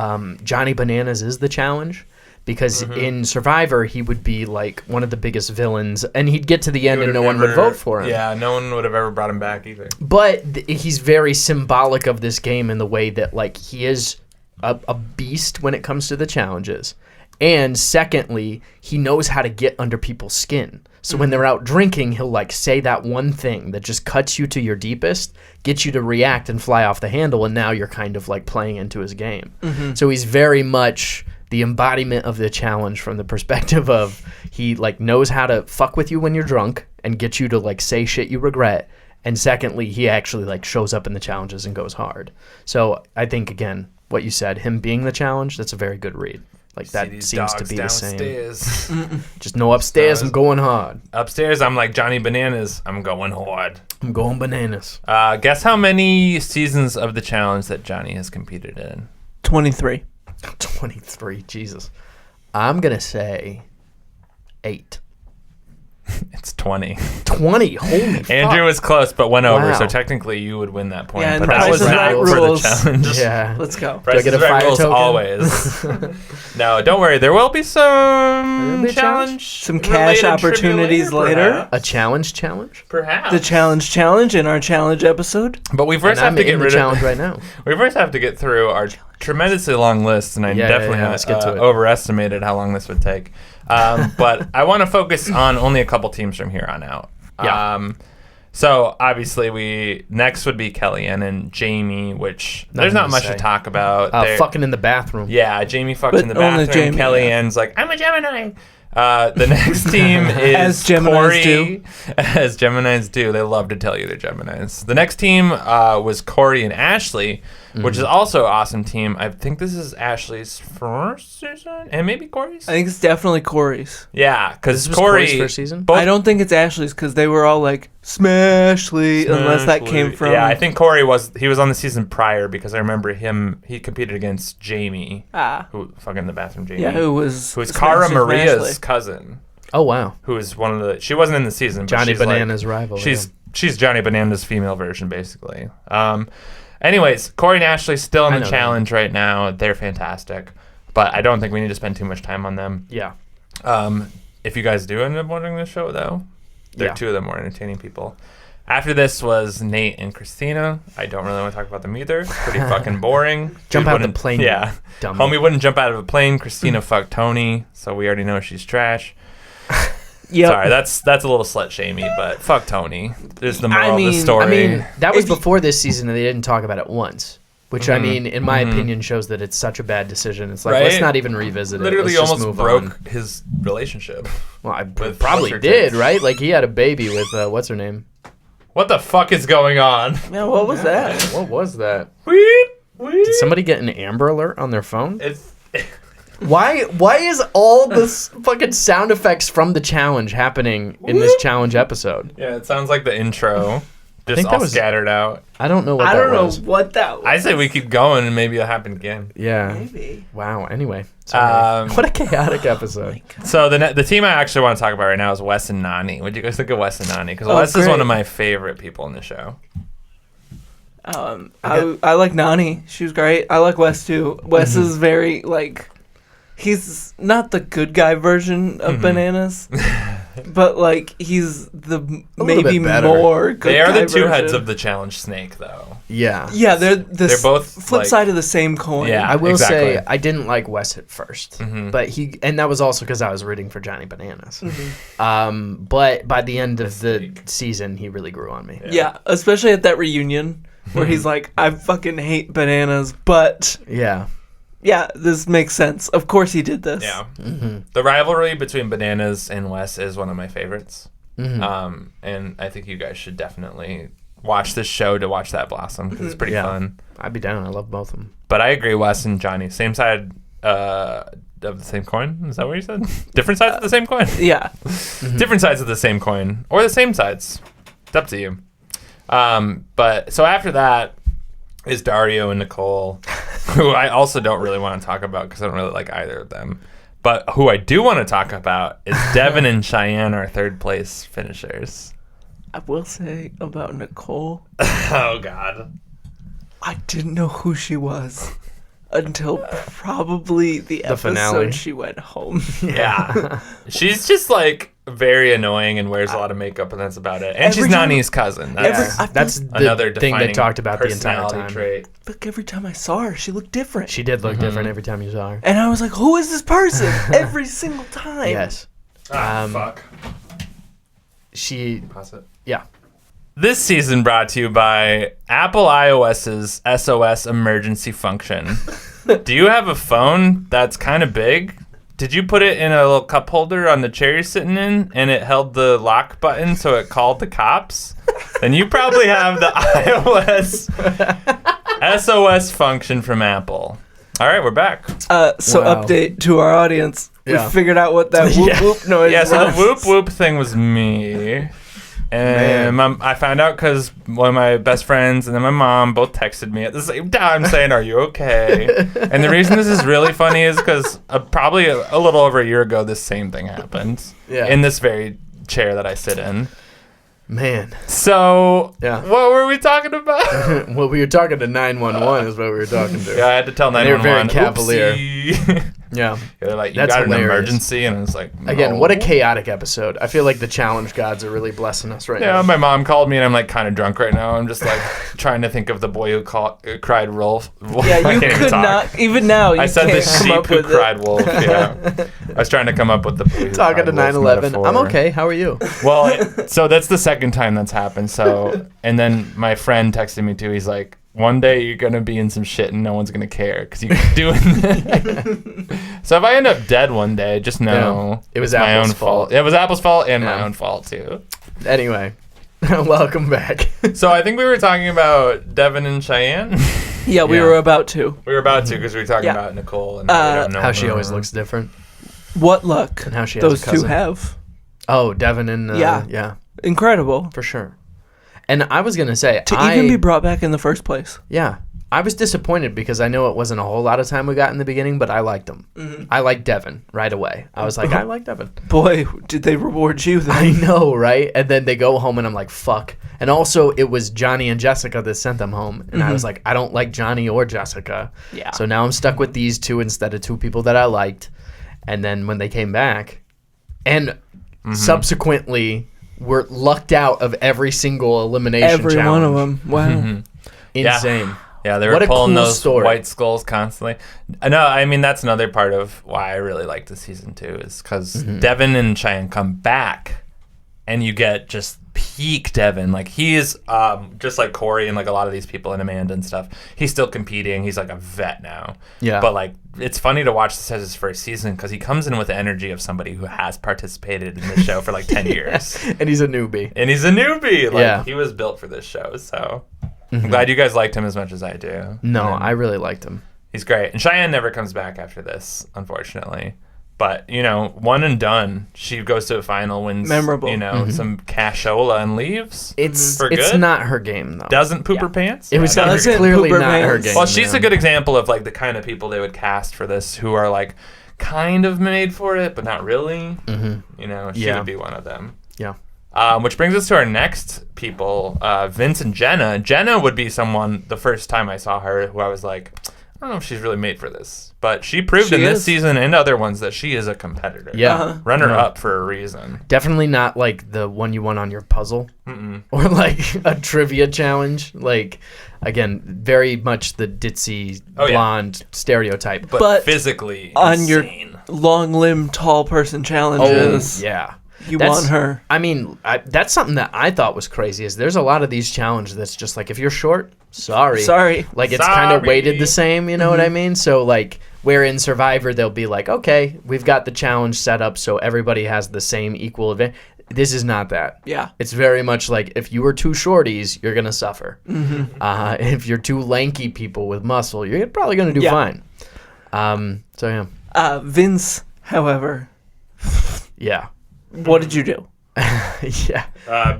Johnny Bananas is the challenge. Because in Survivor, he would be like one of the biggest villains, and he'd get to the end and no one would vote for him. Yeah, no one would have ever brought him back either. But he's very symbolic of this game in the way that like he is a beast when it comes to the challenges. And secondly, he knows how to get under people's skin. So when they're out drinking, he'll like say that one thing that just cuts you to your deepest, gets you to react and fly off the handle, and now you're kind of like playing into his game. So he's very much the embodiment of the challenge from the perspective of he like knows how to fuck with you when you're drunk and get you to like say shit you regret. And secondly, he actually like shows up in the challenges and goes hard. So I think, again, what you said, him being the challenge, that's a very good read. Like that seems to be downstairs. The same. Just know upstairs, I'm going hard. Upstairs, I'm like Johnny Bananas. I'm going hard. I'm going bananas. Guess how many seasons of the challenge that Johnny has competed in? 23. 23, Jesus. I'm going to say 8. It's 20. 20. Holy fuck. Andrew was close, but went over, Wow. so technically you would win that point. Yeah, and but the that Price was is not Right for rules. the challenge. Yeah. Let's go. Price get is a Right fire rules token? always. No, don't worry. There will be some be a challenge. Some cash related opportunities trivia later. A challenge? Perhaps. The challenge in our challenge episode. But we first And have I'm to get in the rid challenge of. right now. We first have to get through our tremendously long list, and I Yeah, definitely let's get to it. overestimated how long this would take. But I want to focus on only a couple teams from here on out. Yeah. So obviously next would be Kellyanne and Jamie, which there's Nothing not to much to say. talk about. They're- Fucking in the bathroom. Yeah, Jamie fucks But in the only bathroom. Jamie, Kellyanne's like, I'm a Gemini. The next team is As Geminis Corey. do. As Geminis do. They love to tell you they're Geminis. The next team was Corey and Ashley, which is also an awesome team. I think this is Ashley's first season, and maybe Corey's. I think it's definitely Corey's. Yeah, because This was Corey. Corey's first season? Both I don't think it's Ashley's because they were all like Smashly, unless that came from. Yeah, I think Corey was on the season prior because I remember he competed against Jamie, who fucking in the bathroom Jamie. Yeah, who was Cara Smashly. Maria's cousin. Oh, wow. Who is one of the? She wasn't in the season. But Johnny she's like- Banana's rival. She's Johnny Banana's female version, basically. Anyways, Corey and Ashley still I in the know challenge right now. They're fantastic, but I don't think we need to spend too much time on them. Yeah. If you guys do end up watching this show, though, they're Yeah. two of the more entertaining people. After this was Nate and Christina. I don't really want to talk about them either. Pretty fucking boring. Jump Dude out the wouldn't- plane. Yeah. Dummy. Homie wouldn't jump out of a plane. Christina fucked Tony, so we already know she's trash. Yep. Sorry, that's a little slut shamey, but fuck Tony. There's the moral of the mean- story. I mean, that was If you- before this season, and they didn't talk about it once. Which, I mean, in my Mhm. opinion, shows that it's such a bad decision. It's like, Right? let's not even revisit it. literally Let's just almost move broke on. his relationship. Well, I with probably what's her did, tits. right? Like, he had a baby with, what's her name? What the fuck is going on? Yeah, what was that? What was that? Weep, weep. Did somebody get an Amber Alert on their phone? It's Why is all this fucking sound effects from the challenge happening in this challenge episode? yeah. It sounds like the intro, just think that all was- scattered out. I don't know what I that don't know was. what that was. I say we keep going and maybe it'll happen again. Yeah. Maybe. Wow. Anyway. Sorry. Um, What a chaotic episode. So the team I actually want to talk about right now is Wes and Nani. What do you guys think of Wes and Nani? Because Oh, Wes is great. one of my favorite people in the show. I like Nani. She was great. I like Wes too. Wes is very like, he's not the good guy version of Bananas, but like he's the A little maybe bit better. more good They are guy the two heads version. of the challenge snake, though. Yeah. Yeah, they're They're both flip like- side of the same coin. Yeah. I will exactly. say I didn't like Wes at 1st, but and that was also because I was rooting for Johnny Bananas. But by the end of the season, he really grew on me. Yeah, especially at that reunion where he's like, I fucking hate bananas, but Yeah. yeah, this makes sense. Of course he did this. Yeah. The rivalry between Bananas and Wes is one of my favorites. And I think you guys should definitely watch this show to watch that blossom because it's pretty Yeah. fun. I'd be down. I love both of them. But I agree, Wes and Johnny, same side of the same coin. Is that what you said? Different sides of the same coin? Yeah. Different sides of the same coin or the same sides. It's up to you. But so after that is Dario and Nicole, who I also don't really want to talk about because I don't really like either of them. But who I do want to talk about is Devin and Cheyenne, our third place finishers. I will say about Nicole, Oh God. I didn't know who she was until probably the episode finale. she went home. Yeah. She's just like very annoying and wears a lot of makeup, and that's about it. And she's Every time- Nani's cousin. That's That's the another thing they defining talked about the entire personality time. trait. But every time I saw her, she looked different. She did look different every time you saw her. And I was like, who is this person? Every single time. Yes. Fuck. She. Pause it. Yeah. This season brought to you by Apple iOS's SOS emergency function. Do you have a phone that's kind of big? Did you put it in a little cup holder on the chair you're sitting in and it held the lock button so it called the cops? Then you probably have the iOS SOS function from Apple. All right, we're back. So Wow. update to our audience. Yeah. We figured out what that whoop Yeah. whoop noise Yeah, so the was. whoop whoop thing was me. And I found out because one of my best friends and then my mom both texted me at the same time saying, "Are you okay?" And the reason this is really funny is because probably a little over a year ago, this same thing happened. Yeah. In this very chair that I sit in. Man. So, Yeah. what were we talking about? Well, we were talking to 911 is what we were talking to. Yeah, I had to tell 911. They were very cavalier. Oopsie. Yeah. They're like, you That's got hilarious. an emergency? And it's like, no. Again, what a chaotic episode. I feel like the challenge gods are really blessing us right Yeah, now. my mom called me and I'm like kind of drunk right now. I'm just like trying to think of the boy who cried wolf. Yeah, I you can't even could talk. not. Even now, you I said the can't come sheep up who with cried it. wolf. Yeah, I was trying to come up with the boy who Talking cried to wolf 9/11. metaphor. I'm okay. How are you? Well, so that's the second time that's happened. So, and then my friend texted me too. He's like, one day you're gonna be in some shit and no one's gonna care because you keep doing that. So if I end up dead one day, just know it was it's my Apple's own fault. fault. It was Apple's fault and my Yeah. own fault too. Anyway, welcome back. So I think we were talking about Devin and Cheyenne. Yeah, we Yeah. were about to. We were about to because we were talking Yeah. about Nicole and how we don't know How she her. always looks different. What luck And how she has those a two cousin. have. Oh, Devin and yeah, Incredible. for sure. And I was gonna say To even be brought back in the first place. yeah, I was disappointed because I know it wasn't a whole lot of time we got in the beginning, but I liked him. I liked Devin right away. I was like, I like Devin. Boy, did they reward you then. I know, right? And then they go home and I'm like, fuck. And also, it was Johnny and Jessica that sent them home. And I was like, I don't like Johnny or Jessica. Yeah. So now I'm stuck with these two instead of two people that I liked. And then when they came back, and subsequently were lucked out of every single elimination Every challenge. one of them. Wow. Insane. Yeah, they What were a pulling cool those story. white skulls constantly. No, I mean that's another part of why I really like the season 2 is because Devin and Cheyenne come back, and you get just peak Devin. Like he is just like Corey and like a lot of these people and Amanda and stuff. He's still competing. He's like a vet now. Yeah. But like it's funny to watch this as his first season because he comes in with the energy of somebody who has participated in the show for like 10 years. And he's a newbie. And he's a newbie. Like Yeah. he was built for this show. So I'm glad you guys liked him as much as I do. No, And I really liked him. he's great. And Cheyenne never comes back after this, unfortunately. But, you know, one and done. She goes to a final, wins, Memorable. you know, some cashola and leaves. It's For it's good? not her game though. Doesn't poop her pants. It was Doesn't clearly poop her not her pants. game. Well, she's yeah. a good example of, like, the kind of people they would cast for this who are, like, kind of made for it, but not really. You know, she Yeah. would be one of them. Yeah. Which brings us to our next people, Vince and Jenna. Jenna would be someone, the first time I saw her, who I was like, I don't know if she's really made for this. But she proved She in this is. season and other ones that she is a competitor. Yeah. Uh-huh. Runner No. up for a reason. Definitely not like the one you won on your puzzle or like a trivia challenge. Like, again, very much the ditzy Oh, yeah. blonde stereotype. But physically on your insane. long limb tall person Oh, challenges, yeah. you That's- want her. I mean, that's something that I thought was crazy. Is there's a lot of these challenges that's just like if you're short, sorry, Sorry. like it's kind of Sorry. weighted the same. You know what I mean? So like, where in Survivor they'll be like, okay, we've got the challenge set up so everybody has the same equal event. This is not that. Yeah. It's very much like if you were two shorties, you're gonna suffer. If you're two lanky people with muscle, you're probably gonna do Yeah. fine. So yeah, Vince, however, yeah, what did you do? yeah.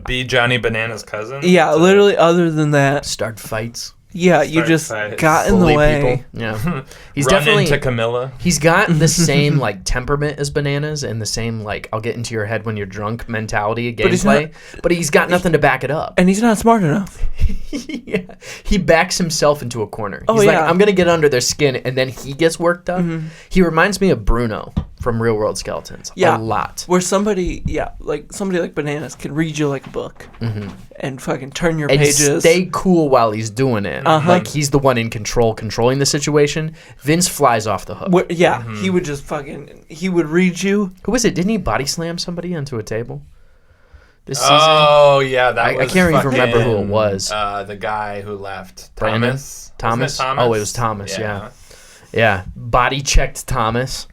Be Johnny Banana's cousin. Yeah, literally, other than that, Start fights. yeah, you Start just fights. got in the Bully way. people. Yeah, he's Run definitely. into Camilla. He's got the same like temperament as Bananas and the same like I'll get into your head when you're drunk mentality of But he's gameplay, but he's got nothing to back it up. And he's not smart enough. Yeah. He backs himself into a corner. Oh, He's like, yeah. I'm gonna get under their skin, and then he gets worked up. He reminds me of Bruno from Real World Skeletons. Yeah. A lot. Where somebody like Bananas can read you like a book and fucking turn your And pages. stay cool while he's doing it. Uh-huh. Like he's the one in control, controlling the situation. Vince flies off the hook. He would just he would read you. Who was it? Didn't he body slam somebody onto a table? This season? Oh yeah, that I was can't even fucking, remember who it was. The guy who left. Brandon? Thomas. Thomas? Wasn't it Oh, it was Thomas, yeah. Yeah. Body checked Thomas.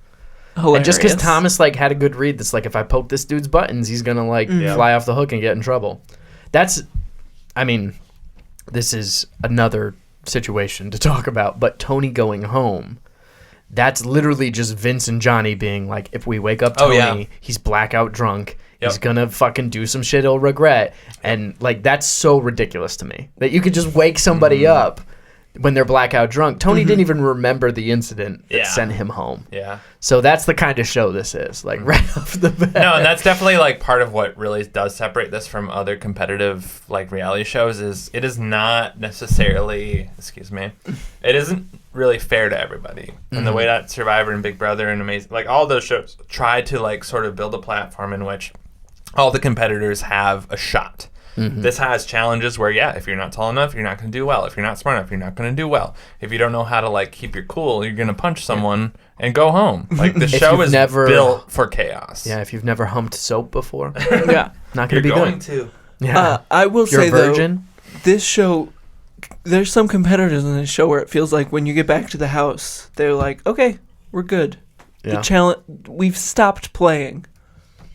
Hilarious. And just because Thomas like had a good read, that's like if I poke this dude's buttons, he's gonna like fly off the hook and get in trouble. I mean, this is another situation to talk about. But Tony going home, that's literally just Vince and Johnny being like, if we wake up Tony, he's blackout drunk. Yep. He's gonna fucking do some shit he'll regret, and like that's so ridiculous to me that you could just wake somebody up when they're blackout drunk, Tony didn't even remember the incident that sent him home. Yeah. So that's the kind of show this is, like right off the bat. No, and that's definitely like part of what really does separate this from other competitive like reality shows is it is not necessarily, it isn't really fair to everybody. And the way that Survivor and Big Brother and Amazing, like all those shows try to like sort of build a platform in which all the competitors have a shot. This has challenges where, if you're not tall enough, you're not going to do well. If you're not smart enough, you're not going to do well. If you don't know how to, like, keep your cool, you're going to punch someone and go home. Like, the show is built for chaos. Yeah, if you've never humped soap before, not You're going to be going good. to. Yeah. I will You're say, a virgin? though, this show, there's some competitors in this show where it feels like when you get back to the house, they're like, okay, we're good. Yeah. The challenge, we've stopped playing.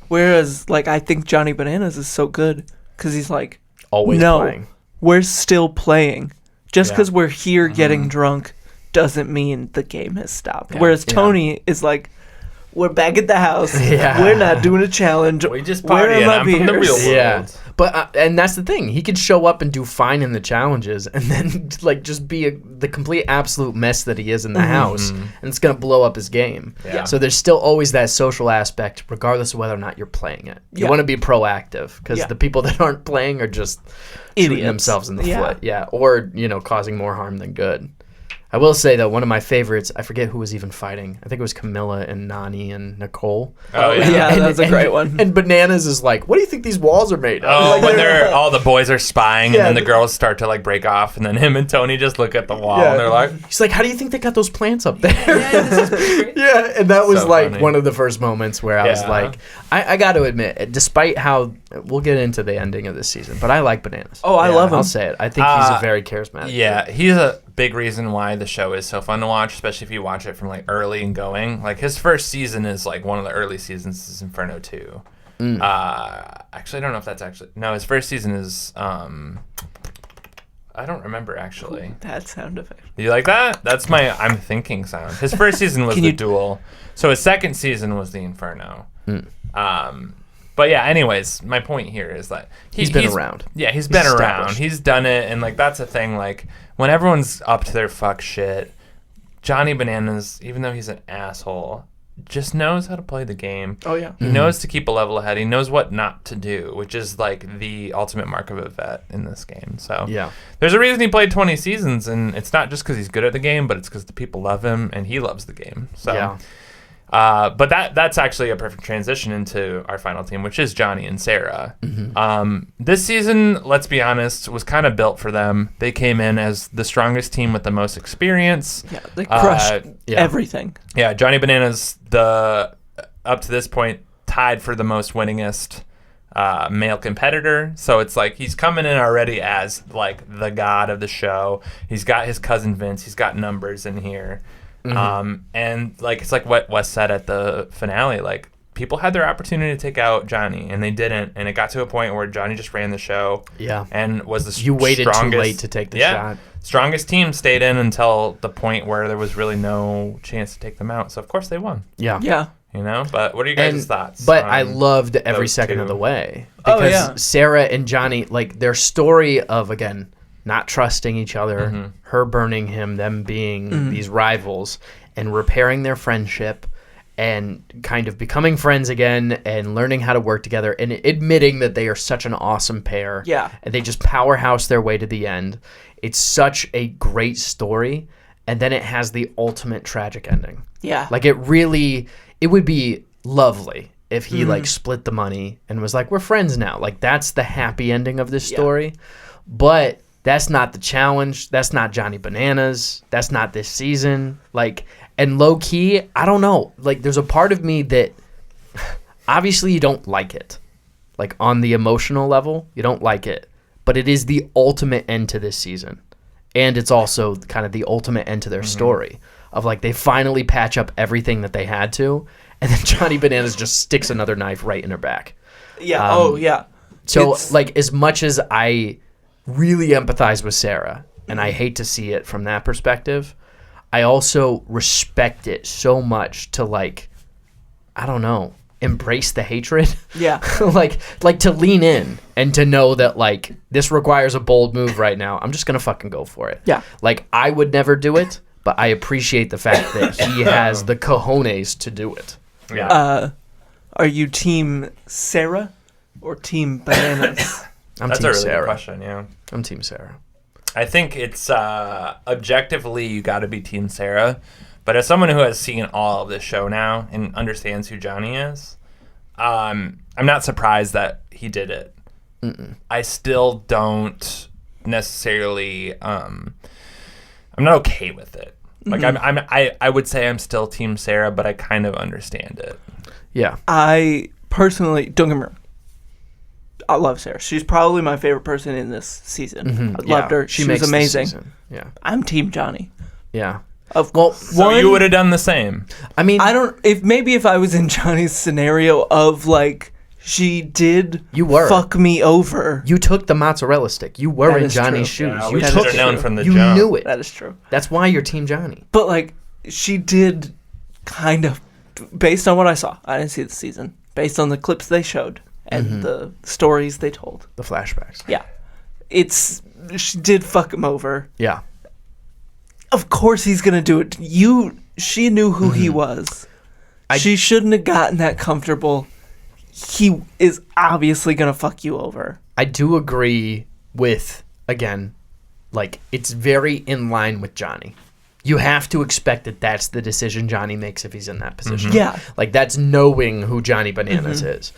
Whereas, like, I think Johnny Bananas is so good because he's like, Always playing. We're still playing. Just because we're here Mm-hmm. getting drunk doesn't mean the game has stopped. Whereas Tony is like, we're back at the house. Yeah. We're not doing a challenge. We just Where party are and my I'm from the real beers? world. Yeah. But and that's the thing. He could show up and do fine in the challenges and then like just be the complete absolute mess that he is in the house, and it's going to blow up his game. Yeah. So there's still always that social aspect regardless of whether or not you're playing it. You Yeah. want to be proactive because the people that aren't playing are just shooting Idiots. themselves in the Yeah. foot. Yeah, or causing more harm than good. I will say that one of my favorites, I forget who was even fighting. I think it was Camilla and Nani and Nicole. Oh, yeah. Yeah, that's a great one. And Bananas is like, what do you think these walls are made of? Oh, Like, when all the boys are spying Yeah, and then the girls start to like break off and then him and Tony just look at the wall and they're like, he's like, how do you think they got those plants up there? this is pretty great. Yeah, and that was So like funny. one of the first moments where I was Yeah. like, I got to admit, despite how we'll get into the ending of this season, but I like Bananas. Oh, I love him. I'll say it. I think he's a very charismatic. Yeah, he's a big reason why the show is so fun to watch, especially if you watch it from like early and going. Like his first season is like one of the early seasons is Inferno 2. Actually, I don't know if that's actually no. His first season is I don't remember actually. That sound effect. You like that? That's my I'm thinking sound. His first season was the Duel, so his second season was the Inferno. But yeah, anyways, my point here is that He's been around. Yeah, he's been around. established. He's done it, and like that's the thing. Like when everyone's up to their fuck shit, Johnny Bananas, even though he's an asshole, just knows how to play the game. Oh, yeah. He knows to keep a level ahead. He knows what not to do, which is like the ultimate mark of a vet in this game. So Yeah. there's a reason he played 20 seasons, and it's not just because he's good at the game, but it's because the people love him and he loves the game. So. Yeah. But that's actually a perfect transition into our final team, which is Johnny and Sarah. This season, let's be honest, was kind of built for them. They came in as the strongest team with the most experience. Yeah, they crushed yeah. everything. Yeah, Johnny Bananas, up to this point, tied for the most winningest male competitor. So it's like he's coming in already as like the god of the show. He's got his cousin Vince. He's got numbers in here. And like it's like what Wes said at the finale, like people had their opportunity to take out Johnny and they didn't, and it got to a point where Johnny just ran the show. Yeah. And was the You waited strongest, too late to take the shot. Strongest team stayed in until the point where there was really no chance to take them out. So of course they won. Yeah. Yeah. You know, but what are you guys' thoughts? But on I loved every those second two? of the way. Oh, Because yeah. Sarah and Johnny, like their story of, again, not trusting each other, her burning him, them being these rivals, and repairing their friendship and kind of becoming friends again and learning how to work together and admitting that they are such an awesome pair. Yeah. And they just powerhouse their way to the end. It's such a great story. And then it has the ultimate tragic ending. Yeah. Like it would be lovely if he like split the money and was like, we're friends now. Like that's the happy ending of this story. But that's not the challenge. That's not Johnny Bananas. That's not this season. Like, and low key, I don't know. Like there's a part of me that obviously you don't like it. Like on the emotional level, you don't like it. But it is the ultimate end to this season. And it's also kind of the ultimate end to their story of like they finally patch up everything that they had to, and then Johnny Bananas just sticks another knife right in her back. Yeah. Yeah. So It's- like as much as I really empathize with Sarah, and I hate to see it from that perspective, I also respect it so much to like, I don't know, embrace the hatred. Yeah. like to lean in and to know that like this requires a bold move right now. I'm just gonna fucking go for it. Yeah. Like I would never do it, but I appreciate the fact that he has the cojones to do it. Yeah. Are you team Sarah or team Bananas? That's team a really Sarah. good question, yeah. I'm team Sarah. I think it's objectively you got to be Team Sarah, but as someone who has seen all of this show now and understands who Johnny is, I'm not surprised that he did it. I still don't necessarily. I'm not okay with it. Like I would say I'm still Team Sarah, but I kind of understand it. Yeah. I personally, don't get me wrong, I love Sarah. She's probably my favorite person in this season. I loved her. She was makes amazing. this season. Yeah. I'm Team Johnny. Yeah. Well, So you would have done the same. I mean, if I was in Johnny's scenario of like she did You were. fuck me over. you took the mozzarella stick. You were That in is Johnny's true. shoes. Yeah, you we That took should is have known true. from the You jump. knew it. That is true. That's why you're Team Johnny. But like she did kind of, based on what I saw, I didn't see the season, based on the clips they showed and the stories they told. The flashbacks. Yeah. She did fuck him over. Yeah. Of course he's gonna do it. She knew who he was. She shouldn't have gotten that comfortable. He is obviously gonna fuck you over. I do agree with, again, like, it's very in line with Johnny. You have to expect that that's the decision Johnny makes if he's in that position. Yeah. Like, that's knowing who Johnny Bananas is.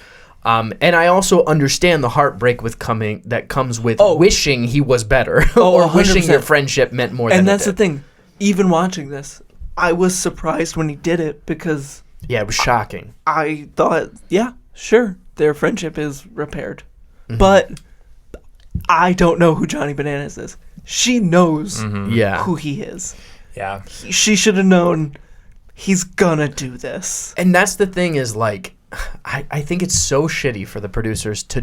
And I also understand the heartbreak that comes with wishing he was better or wishing 100%. your friendship meant more than And it that's the did. thing. Even watching this, I was surprised when he did it because Yeah, it was shocking. I thought, yeah, sure, their friendship is repaired. But I don't know who Johnny Bananas is. She knows Yeah. who he is. Yeah. She should have known he's gonna do this. And that's the thing is, like, I think it's so shitty for the producers to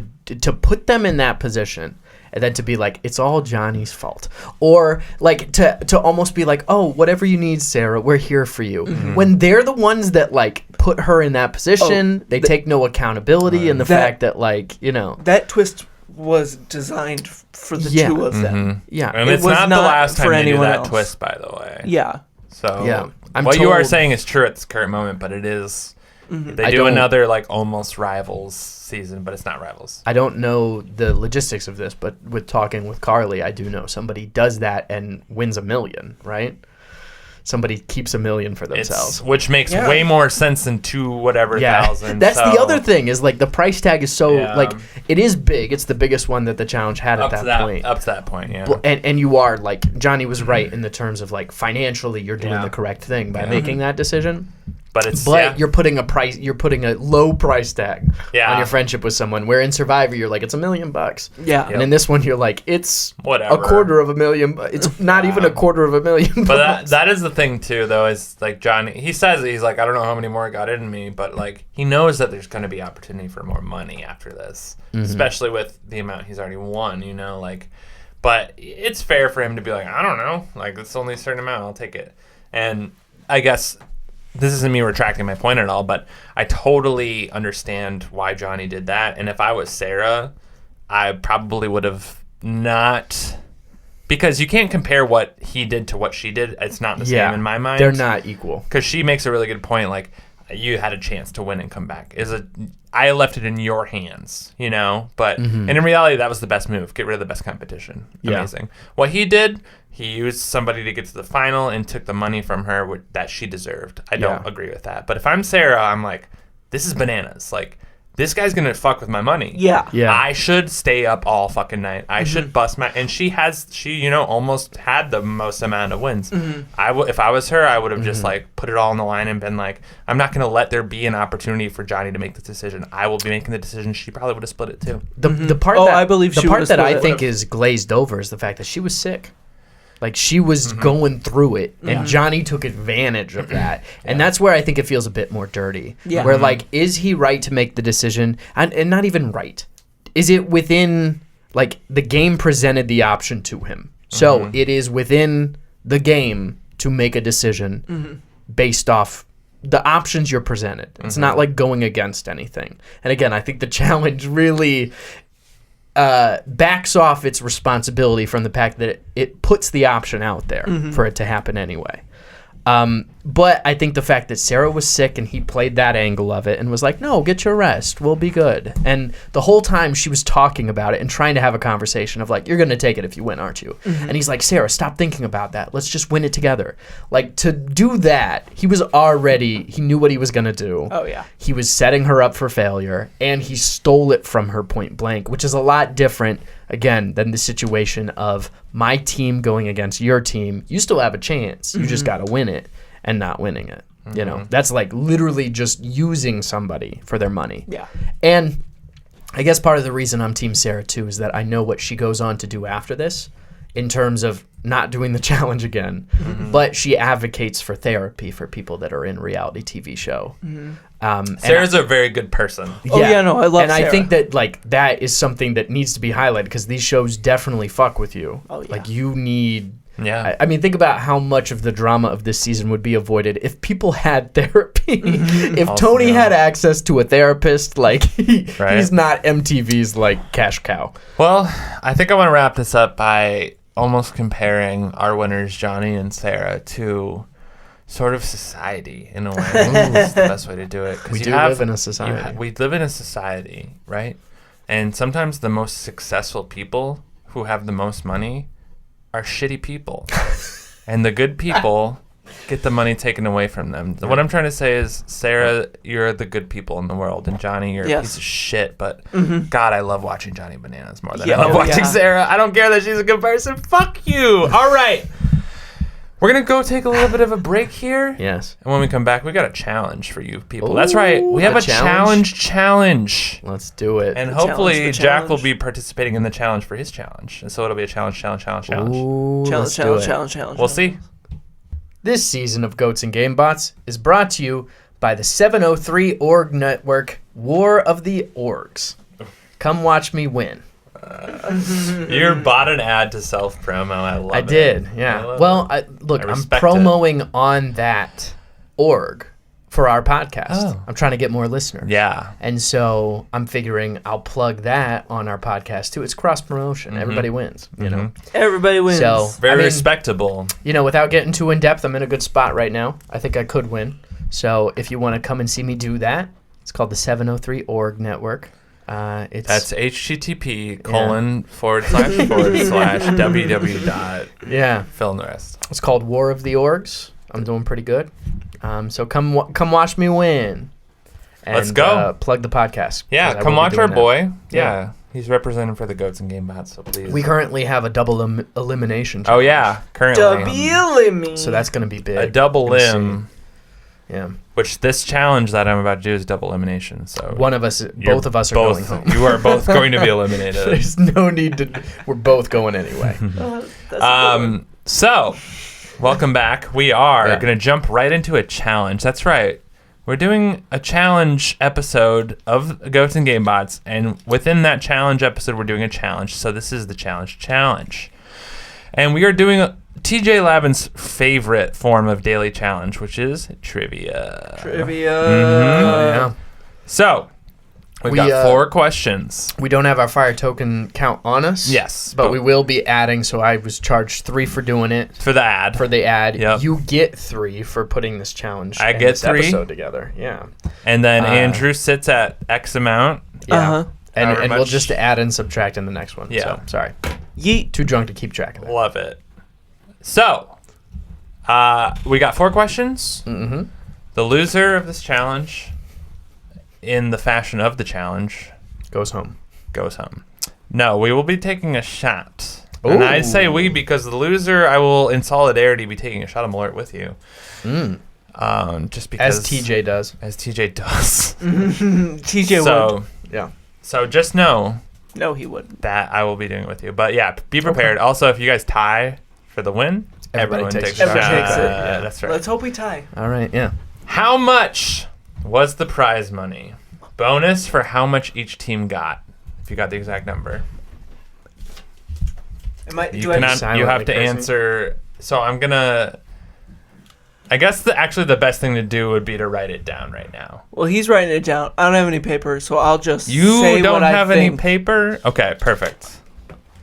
put them in that position and then to be like, it's all Johnny's fault. Or, like, to almost be like, oh, whatever you need, Sarah, we're here for you. When they're the ones that, like, put her in that position, they take no accountability in the fact that, like, you know. That twist was designed for the two of them. Yeah. And It it's was not the not last for time they do anyone that else. twist, by the way. Yeah. So Yeah. I'm what you are told- saying is true at this current moment, but it is. They I do don't- another like almost Rivals season, but it's not Rivals. I don't know the logistics of this, but with talking with Carly, I do know somebody does that and wins $1 million, right? Somebody keeps $1 million for themselves. Which makes Yeah. way more sense than $2,000. That's the so other thing is like the price tag is so Yeah. like it is big. It's the biggest one that the challenge had at that point. Up to that point, yeah. And you are like Johnny was right in the terms of like financially you're doing Yeah. the correct thing by making that decision. But it's But you're putting a low price tag Yeah. on your friendship with someone. Where in Survivor you're like it's $1 million. Yeah. And in this one you're like it's Whatever. $250,000. It's not even $250,000. But that is the thing too, though, is like Johnny. He says he's like, I don't know how many more got in me, but like he knows that there's going to be opportunity for more money after this, especially with the amount he's already won. You know, like, but it's fair for him to be like, I don't know, like it's only a certain amount, I'll take it. And I guess this isn't me retracting my point at all, but I totally understand why Johnny did that. And if I was Sarah, I probably would have not. Because you can't compare what he did to what she did. It's not the same in my mind. They're not equal. Because she makes a really good point. Like, you had a chance to win and come back. I left it in your hands, you know? But and in reality, that was the best move. Get rid of the best competition. Yeah. Amazing. What he did, he used somebody to get to the final and took the money from her that she deserved. I don't agree with that. But if I'm Sarah, I'm like, this is bananas. Like, this guy's going to fuck with my money. Yeah. Yeah. I should stay up all fucking night. I should bust my... And she almost had the most amount of wins. If I was her, I would have just, like, put it all on the line and been like, I'm not going to let there be an opportunity for Johnny to make the decision. I will be making the decision. She probably would have split it, too. The part Oh, that I believe the she part would've that I split it. think is glazed over is the fact that she was sick. Like she was going through it, and Johnny took advantage of that, and that's where I think it feels a bit more dirty. Yeah. Where like, is he right to make the decision, and not even right? Is it within like the game presented the option to him? So it is within the game to make a decision based off the options you're presented. It's not like going against anything. And again, I think the challenge really backs off its responsibility from the fact that it puts the option out there for it to happen anyway. But I think the fact that Sarah was sick and he played that angle of it and was like, no, get your rest. We'll be good. And the whole time she was talking about it and trying to have a conversation of like, you're going to take it if you win, aren't you? And he's like, Sarah, stop thinking about that. Let's just win it together. Like, to do that, he knew what he was going to do. Oh, yeah. He was setting her up for failure, and he stole it from her point blank, which is a lot different, again, than the situation of my team going against your team. You still have a chance. You just got to win it and not winning it. You know, that's like literally just using somebody for their money. Yeah. And I guess part of the reason I'm Team Sarah, too, is that I know what she goes on to do after this in terms of not doing the challenge again. But she advocates for therapy for people that are in reality TV show. Sarah's a very good person. Oh, yeah, no, I love And Sarah. I think that, like, that is something that needs to be highlighted because these shows definitely fuck with you. Oh, yeah. Like, you need... Yeah. I mean, think about how much of the drama of this season would be avoided if people had therapy. If Tony had access to a therapist, like, he's not MTV's, like, cash cow. Well, I think I want to wrap this up by almost comparing our winners, Johnny and Sarah, to sort of society in a way. That's the best way to do it. We do live in a society. We live in a society, right? And sometimes the most successful people who have the most money are shitty people. And the good people get the money taken away from them. What I'm trying to say is, Sarah, you're the good people in the world, and Johnny, you're a piece of shit, but God, I love watching Johnny Bananas more than I love watching Sarah. I don't care that she's a good person. Fuck you. All right. We're going to go take a little bit of a break here. Yes. And when we come back, we got a challenge for you people. That's right. We have a challenge. Let's do it. And hopefully Jack will be participating in the challenge for his challenge. And so it'll be a challenge. Ooh, Challenge. We'll see. This season of Goats and Gamebots is brought to you by the 703 Org Network, War of the Orgs. Come watch me win. You bought an ad to self-promo. I love it. I did, yeah. Well, look, I'm promoting on that org for our podcast. Oh. I'm trying to get more listeners. Yeah. And so I'm figuring I'll plug that on our podcast too. It's cross-promotion. Everybody wins, you know? Everybody wins. So, Very respectable. You know, without getting too in-depth, I'm in a good spot right now. I think I could win. So if you want to come and see me do that, it's called the 703 Org Network. That's http://www. Yeah. Fill in the rest. It's called War of the Orgs. I'm doing pretty good. So come watch me win. And, Let's go. Plug the podcast. Yeah, come watch our boy. Yeah. He's representing for the Goats and Gamebots, so please. We currently have a double elimination challenge. Oh, yeah. Currently. So that's going to be big. A double lim. Yeah. Which this challenge that I'm about to do is double elimination. So both of us are going home. You are both going to be eliminated. There's no need to. We're both going anyway. So, welcome back. We are going to jump right into a challenge. That's right. We're doing a challenge episode of Goats and Gamebots, and within that challenge episode, we're doing a challenge. So this is the challenge. And we are doing TJ Lavin's favorite form of daily challenge, which is trivia. Yeah. So, we've got 4 questions. We don't have our fire token count on us. Yes. But we will be adding, so I was charged 3 for doing it. For the ad. Yep. You get 3 for putting this challenge I get this 3 episode together. Yeah. And then Andrew sits at X amount. Yeah. And we'll just add and subtract in the next one. Yeah. So, sorry. Yeet. Too drunk to keep track of it. Love it. So, we got 4 questions. Mm-hmm. The loser of this challenge, in the fashion of the challenge, goes home. No, we will be taking a shot. Ooh. And I say we because the loser, I will, in solidarity, be taking a shot of Malort with you. Just because. As TJ does. TJ would. Yeah. So just know. No, he wouldn't. That I will be doing it with you. But yeah, be prepared. Okay. Also, if you guys tie for the win, everyone takes a shot. Yeah, that's right. Let's hope we tie. All right, yeah. How much was the prize money? Bonus for how much each team got, if you got the exact number. You have to answer. So I'm going to... I guess actually the best thing to do would be to write it down right now. Well, he's writing it down. I don't have any paper, so I'll just You say don't what have I any think. paper? Okay, perfect.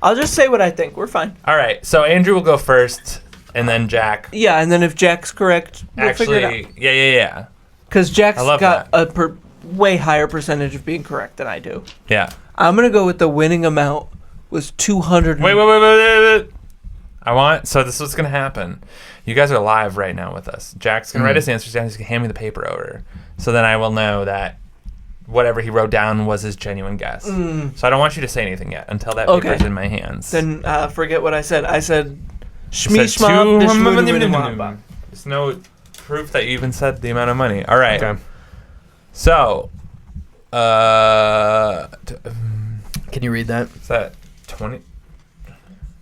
I'll just say what I think. We're fine. All right, so Andrew will go first, and then Jack. Yeah, and then if Jack's correct, we'll figure it out. Actually, yeah. Because Jack's I love got a way higher percentage of being correct than I do. Yeah. I'm going to go with the winning amount was 200. Wait. So this is what's going to happen. You guys are live right now with us. Jack's going to write his answers down. He's going to hand me the paper over. So then I will know that whatever he wrote down was his genuine guess. So I don't want you to say anything yet until that paper's in my hands. Then forget what I said. I said shmee You said shmop two- dishwoo-doo-woo-doo-wah-bah. There's no proof that you even said the amount of money. All right. Okay. So, Can you read that? is that 20?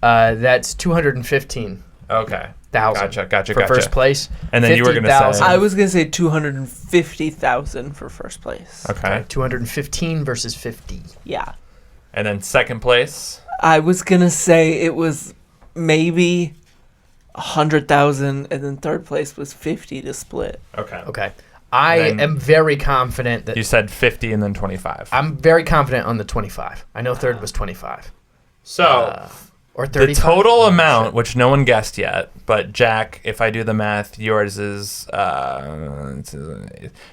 That's 215,000 Okay. Gotcha. for first place. And then you were going to say... 50,000. I was going to say 250,000 for first place. Okay. 215 versus 50. Yeah. And then second place. I was going to say it was maybe 100,000, and then third place was 50 to split. Okay. Okay. I And then am very confident that You said 50 and then 25. I'm very confident on the 25. I know third was 25. So, Or the 35. total amount, which no one guessed yet, but Jack, if I do the math, yours is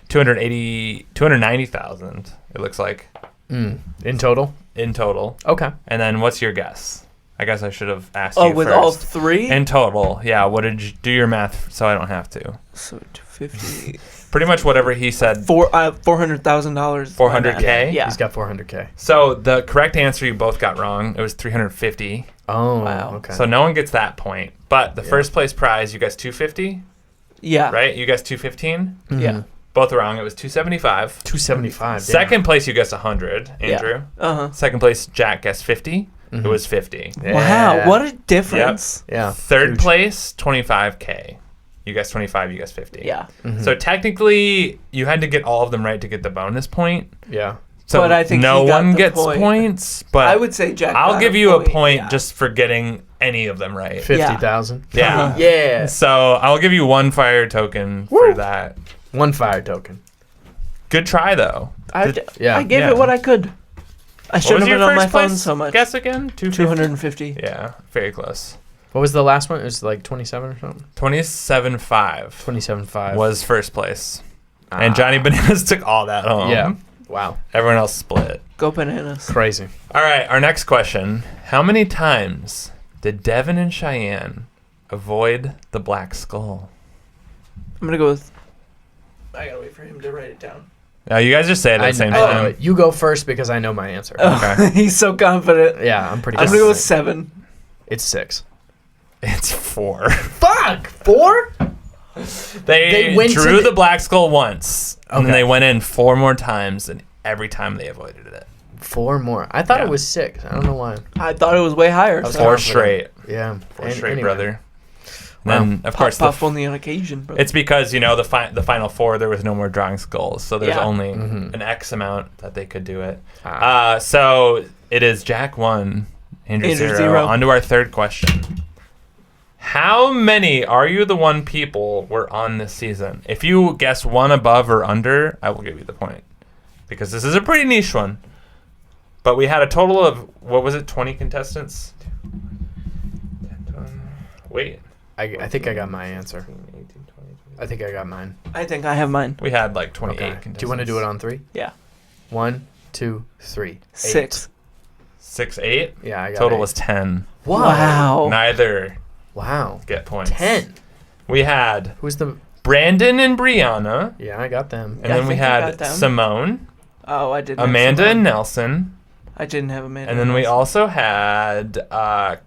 290,000, it looks like, In total? in total. Okay. And then what's your guess? I guess I should have asked Oh, you with first. all three? In total, yeah. What did you do your math so I don't have to? So 250. Pretty much whatever he said. $400,000. 400K? Yeah. He's got 400K. So the correct answer you both got wrong. It was 350. Oh, Wow. okay. So no one gets that point. But the first place prize, you guys 250, Yeah. right? You guys 215. Yeah. Both wrong. It was 275. 275. Second place, you guessed 100, Andrew. Uh-huh. Second place, Jack guessed 50. It was 50. Yeah. Wow, what a difference. Yeah. Third Huge. place, 25K. You guessed 25. You guessed 50. Yeah. So technically, you had to get all of them right to get the bonus point. Yeah. So But I think no he got one the gets point. points. But I would say Jack I'll got give you a point, point yeah. just for getting any of them right. 50,000. Yeah. Yeah. So I'll give you one fire token for that. One fire token. Good try though. I Yeah. gave Yeah. it what I could. I What shouldn't was have your been on my first phone place so much. guess again? 250. Yeah, very close. What was the last one? It was like 27 or something? 27.5 27.5. was first place. And Johnny Bananas took all that home. Yeah. Wow. Everyone else split. Go bananas. Crazy. All right, our next question. How many times did Devin and Cheyenne avoid the black skull? I'm going to go with... I got to wait for him to write it down. Now, you guys just say it at the same I know time. it. You go first because I know my answer. Okay. He's so confident. Yeah, I'm pretty I'm good. going to go with 7. It's 6. It's 4. Fuck! 4? They went to drew the- the black skull once, and then Okay. they went in 4 more times, and every time they avoided it. 4 more. I thought Yeah. it was 6. I don't know why. I thought it was way higher. was So. 4 confident. straight. Yeah. 4 straight, anyway. brother. Wow. Then, of course, Puff only on occasion, bro. it's because, the final 4, there was no more drawing skulls, so there's Yeah. only an X amount that they could do it. Ah. So it is Jack 1, Andrew Andrew 0. 0. On to our third question. How many Are You the One people were on this season? If you guess one above or under, I will give you the point. Because this is a pretty niche one. But we had a total of, 20 contestants? Wait. I think I got my answer. I think I got mine. I think I have mine. We had like 28 Okay. contestants. Do you want to do it on 3? Yeah. 1, 2, 3. 6. 6, 8? Yeah, I got Total 8. was 10. Wow. Neither Wow. get points. 10. We had Who's the... Brandon and Brianna. Yeah, I got them. And Yeah, I then we think I had got them. Simone, Oh, I didn't. have Amanda Simone. and Nelson. I didn't have Amanda. And then we Nelson. also had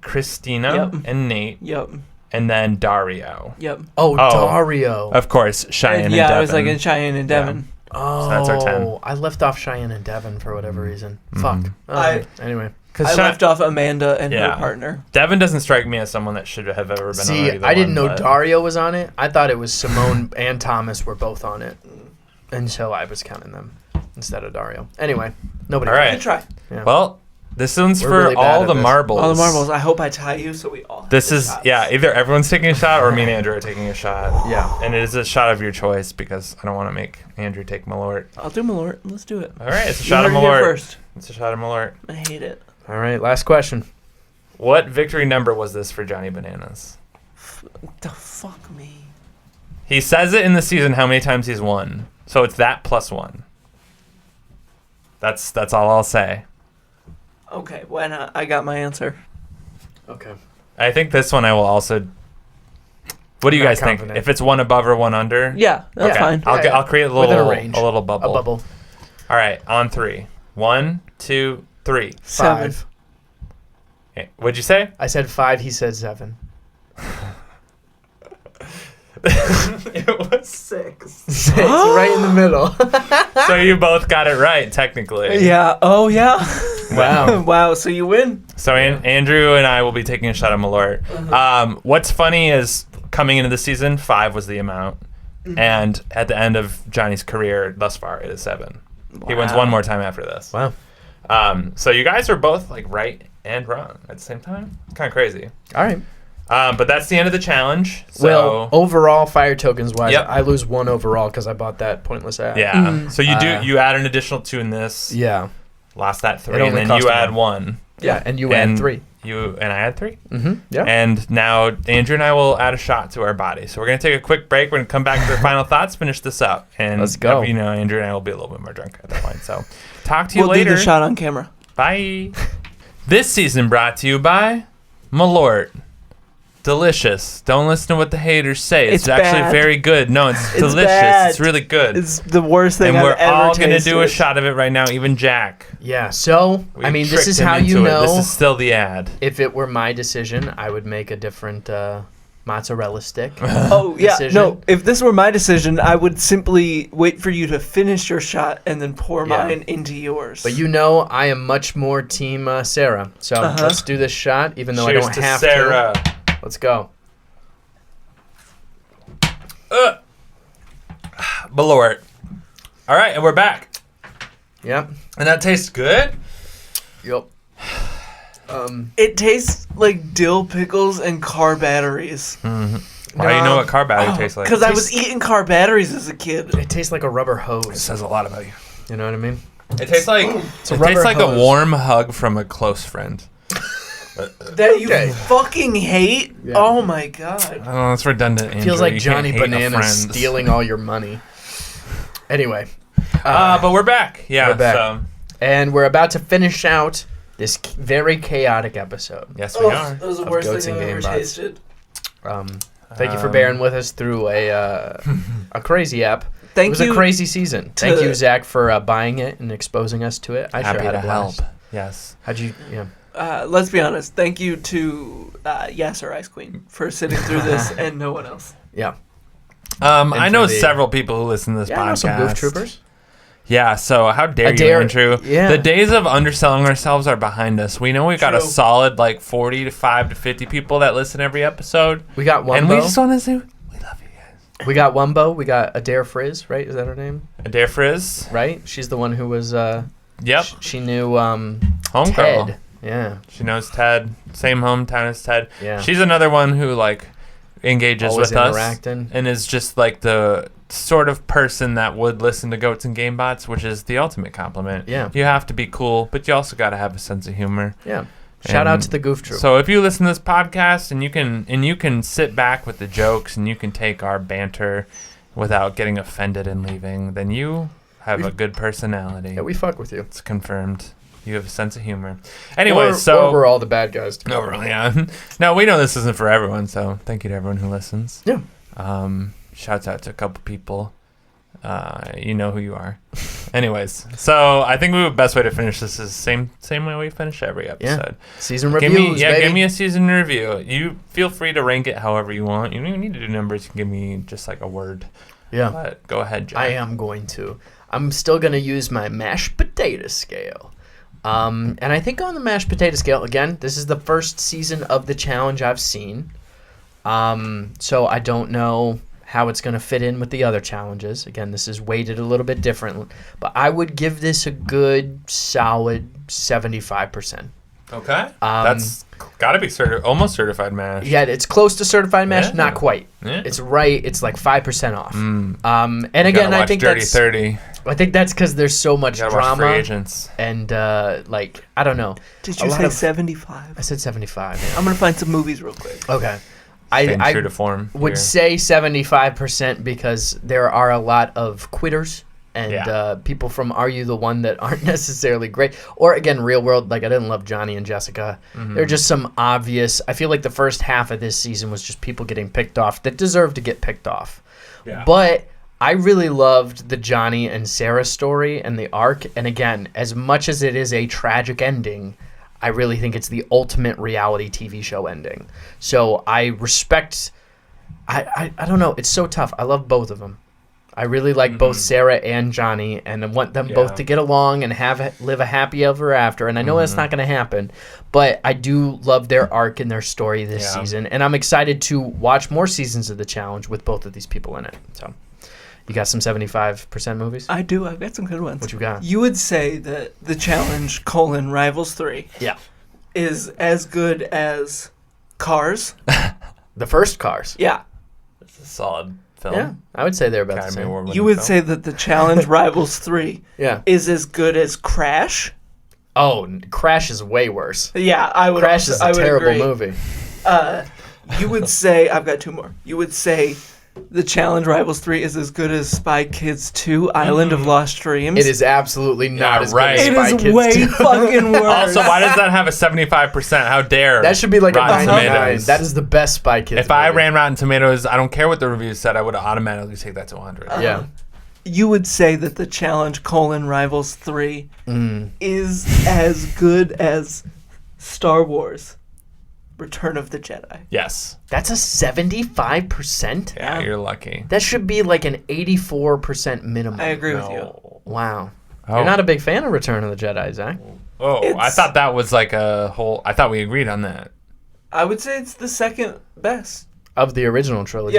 Christina Yep. and Nate. Yep. And then Dario. Yep. Oh, Oh. Dario. Of course, Cheyenne and yeah, Devon. I was like in Cheyenne and Devon. Oh, So that's our 10. I left off Cheyenne and Devon for whatever reason. Fuck. Anyway. I left off Amanda and Yeah. her partner. Devon doesn't strike me as someone that should have ever been See, already the I didn't one, know but- Dario was on it. I thought it was Simone and Thomas were both on it until I was counting them instead of Dario. Anyway, nobody. All right. Good try. Yeah. Well, This one's We're for really bad all at the this. marbles. All the marbles. I hope I tie you so we all. This have is, shots. yeah, either everyone's taking a shot or me and Andrew are taking a shot. Yeah. And it is a shot of your choice because I don't want to make Andrew take Malort. I'll do Malort. Let's do it. All right, it's a You shot of heard it here Malort. first. It's a shot of Malort. I hate it. All right, last question. What victory number was this for Johnny Bananas? The fuck me. He says it in the season how many times he's won. So it's that plus 1. That's all I'll say. Okay, why not? I got my answer. Okay. I think this one I will also. What do you Not guys think? confident. If it's one above or one under? Yeah, that's Okay. fine. I'll, Yeah, I'll create a Within a little range. a little bubble. A bubble. All right, on 3. 1, 2, 3. 7. 5. Okay, what'd you say? I said 5. He said 7. It was 6. 6. Right in the middle. So you both got it right, technically. Yeah. Oh, yeah. Wow. Wow. So you win. So Andrew and I will be taking a shot of Malort. What's funny is coming into the season, 5 was the amount. And at the end of Johnny's career thus far, it is 7. He wins Wow. one more time after this. Wow. So you guys are both like right and wrong at the same time. It's kind of crazy. All right. But that's the end of the challenge. So Well, overall, fire tokens wise, Yep. I lose 1 overall because I bought that pointless ad. yeah. So you add an additional 2 in this. Yeah. Lost that 3, It and only then cost you me add 1. 1. Yeah, and you And add 3. You and I add 3. Mm-hmm. Yeah. And now Andrew and I will add a shot to our body. So we're gonna take a quick break. We're gonna come back to our final thoughts, finish this up, and Let's go. You know, Andrew and I will be a little bit more drunk at that point. So talk to you We'll later. do the shot on camera. Bye. This season brought to you by Malort. Delicious. Don't listen to what the haters say. It's actually bad. very good. No, it's delicious. bad. It's really good. It's the worst thing and I've we're ever all gonna tasted. do a shot of it right now. Even Jack. Yeah. So, We I mean, this tricked is him how you into it. know. This is still the ad. If it were my decision, I would make a different mozzarella stick. Oh, yeah. decision. No, if this were my decision, I would simply wait for you to finish your shot and then pour Yeah. mine into yours. But you know, I am much more team Sarah. So let's do this shot, even though Cheers I don't to have Sarah. to. Let's go. Malort. All right, and we're back. Yep. And that tastes good. Yep. It tastes like dill pickles and car batteries. Why do you know what car battery tastes like? Because I was eating car batteries as a kid. It tastes like a rubber It hose. says a lot about you. You know what I mean? It tastes like a it rubber tastes like hose. a warm hug from a close friend. That you Okay. fucking hate? Yeah. Oh my god. Oh, that's redundant. Andrew. Feels like You can't Johnny hate a Banana friend. stealing all your money. Anyway. But we're back. Yeah. We're back. So, And we're about to finish out this very chaotic episode. yes, we are. That was the Of worst goats thing and I've ever game bots. tasted. Thank you for bearing with us through a crazy app. Thank It was you. a crazy season. Thank you, Zach, for buying it and exposing us to it. I Happy sure had to a blast. help. Yes. How'd you? Yeah. Let's be honest. Thank you to Yasser Ice Queen for sitting through this and no one else. Yeah. I know for the- several people who listen to this Yeah, I know podcast. some goof troopers. Yeah, so how dare you, Andrew? Yeah. The days of underselling ourselves are behind us. We know we got a True. solid like 45 to 50 people that listen every episode. We got Wumbo. And we just want to say, we love you guys. We got Wumbo. We got Adair Frizz, right? Is that her name? Adair Frizz. Right? She's the one who was. Yep. She knew Homegirl. Ted. Yeah. She knows Ted. Same hometown as Ted. Yeah. She's another one who like engages Always with us interacting. and is just like the sort of person that would listen to Goats and Game Bots, which is the ultimate compliment. Yeah. You have to be cool, but you also got to have a sense of humor. Yeah. Shout out And to the Goof Troop. So if you listen to this podcast and you can sit back with the jokes and you can take our banter without getting offended and leaving, then you have a good personality. Yeah, we fuck with you. It's confirmed. You have a sense of humor. Anyway, or we're all the bad guys. no, really, yeah. No, we know this isn't for everyone, so thank you to everyone who listens. Yeah. Shouts out to a couple people. You know who you are. Anyways, so I think the best way to finish this is same way we finish every episode. Season Give reviews, me, baby. give me a season review. You feel free to rank it however you want. You don't even need to do numbers. You can give me just like a word. Yeah. But go ahead, Jack. I am going to. I'm still going to use my mashed potato scale. And I think on the mashed potato scale, again, this is the first season of the challenge I've seen. So I don't know how it's going to fit in with the other challenges. Again, this is weighted a little bit different, but I would give this a good, solid 75%. Okay. That's got to be almost certified MASH. Yeah, it's close to certified MASH, Yeah. not quite. Yeah. It's right. It's like 5% off. Mm. And again, I watch think Dirty that's 30. I think that's because there's so much You gotta watch Free drama Agents. and like I don't know. Did A you lot say of- 75? I said 75. Yeah. I'm gonna find some movies real quick. Okay. Staying I true to form. would here. say 75% because there are a lot of quitters and Yeah. people from Are You the One that aren't necessarily great. Or again, Real World, like I didn't love Johnny and Jessica. Mm-hmm. There are just some obvious. I feel like the first half of this season was just people getting picked off that deserve to get picked off. Yeah. But I really loved the Johnny and Sarah story and the arc. And again, as much as it is a tragic ending, I really think it's the ultimate reality TV show ending. So I respect. I don't know. It's so tough. I love both of them. I really like both Sarah and Johnny, and I want them both to get along and live a happy ever after. And I know that's not going to happen, but I do love their arc and their story this season, and I'm excited to watch more seasons of the challenge with both of these people in it. So, you got some 75% movies? I do. I've got some good ones. What you got? You would say that the challenge Rivals 3 Yeah, is as good as Cars. the first Cars. Yeah. It's a solid film. Yeah, I would say they're about the Academy same. Award-winning You would film. say that the challenge Rivals 3 Yeah. is as good as Crash. Oh, Crash is way worse. Yeah, I would. Crash also, is I a would terrible agree. movie. You would say I've got two more. You would say the challenge Rivals 3 is as good as Spy Kids 2: Island of Lost Dreams. It is absolutely not Yeah, as right. good It as Spy is Kids way 2. fucking worse. Also, why does that have a 75%? How dare? That should be like Rotten a 99. Tomatoes. That is the best Spy Kids If I movie. ran Rotten Tomatoes, I don't care what the reviews said, I would automatically take that to 100. Yeah. You would say that the challenge Rivals 3 Mm. is as good as Star Wars: Return of the Jedi. Yes. That's a 75%? Yeah, you're lucky. That should be like an 84% minimum. I agree with you. No. Wow. Oh. You're not a big fan of Return of the Jedi, Zach. Oh, I It's- thought that was like a whole. I thought we agreed on that. I would say it's the second best. Of the original trilogy.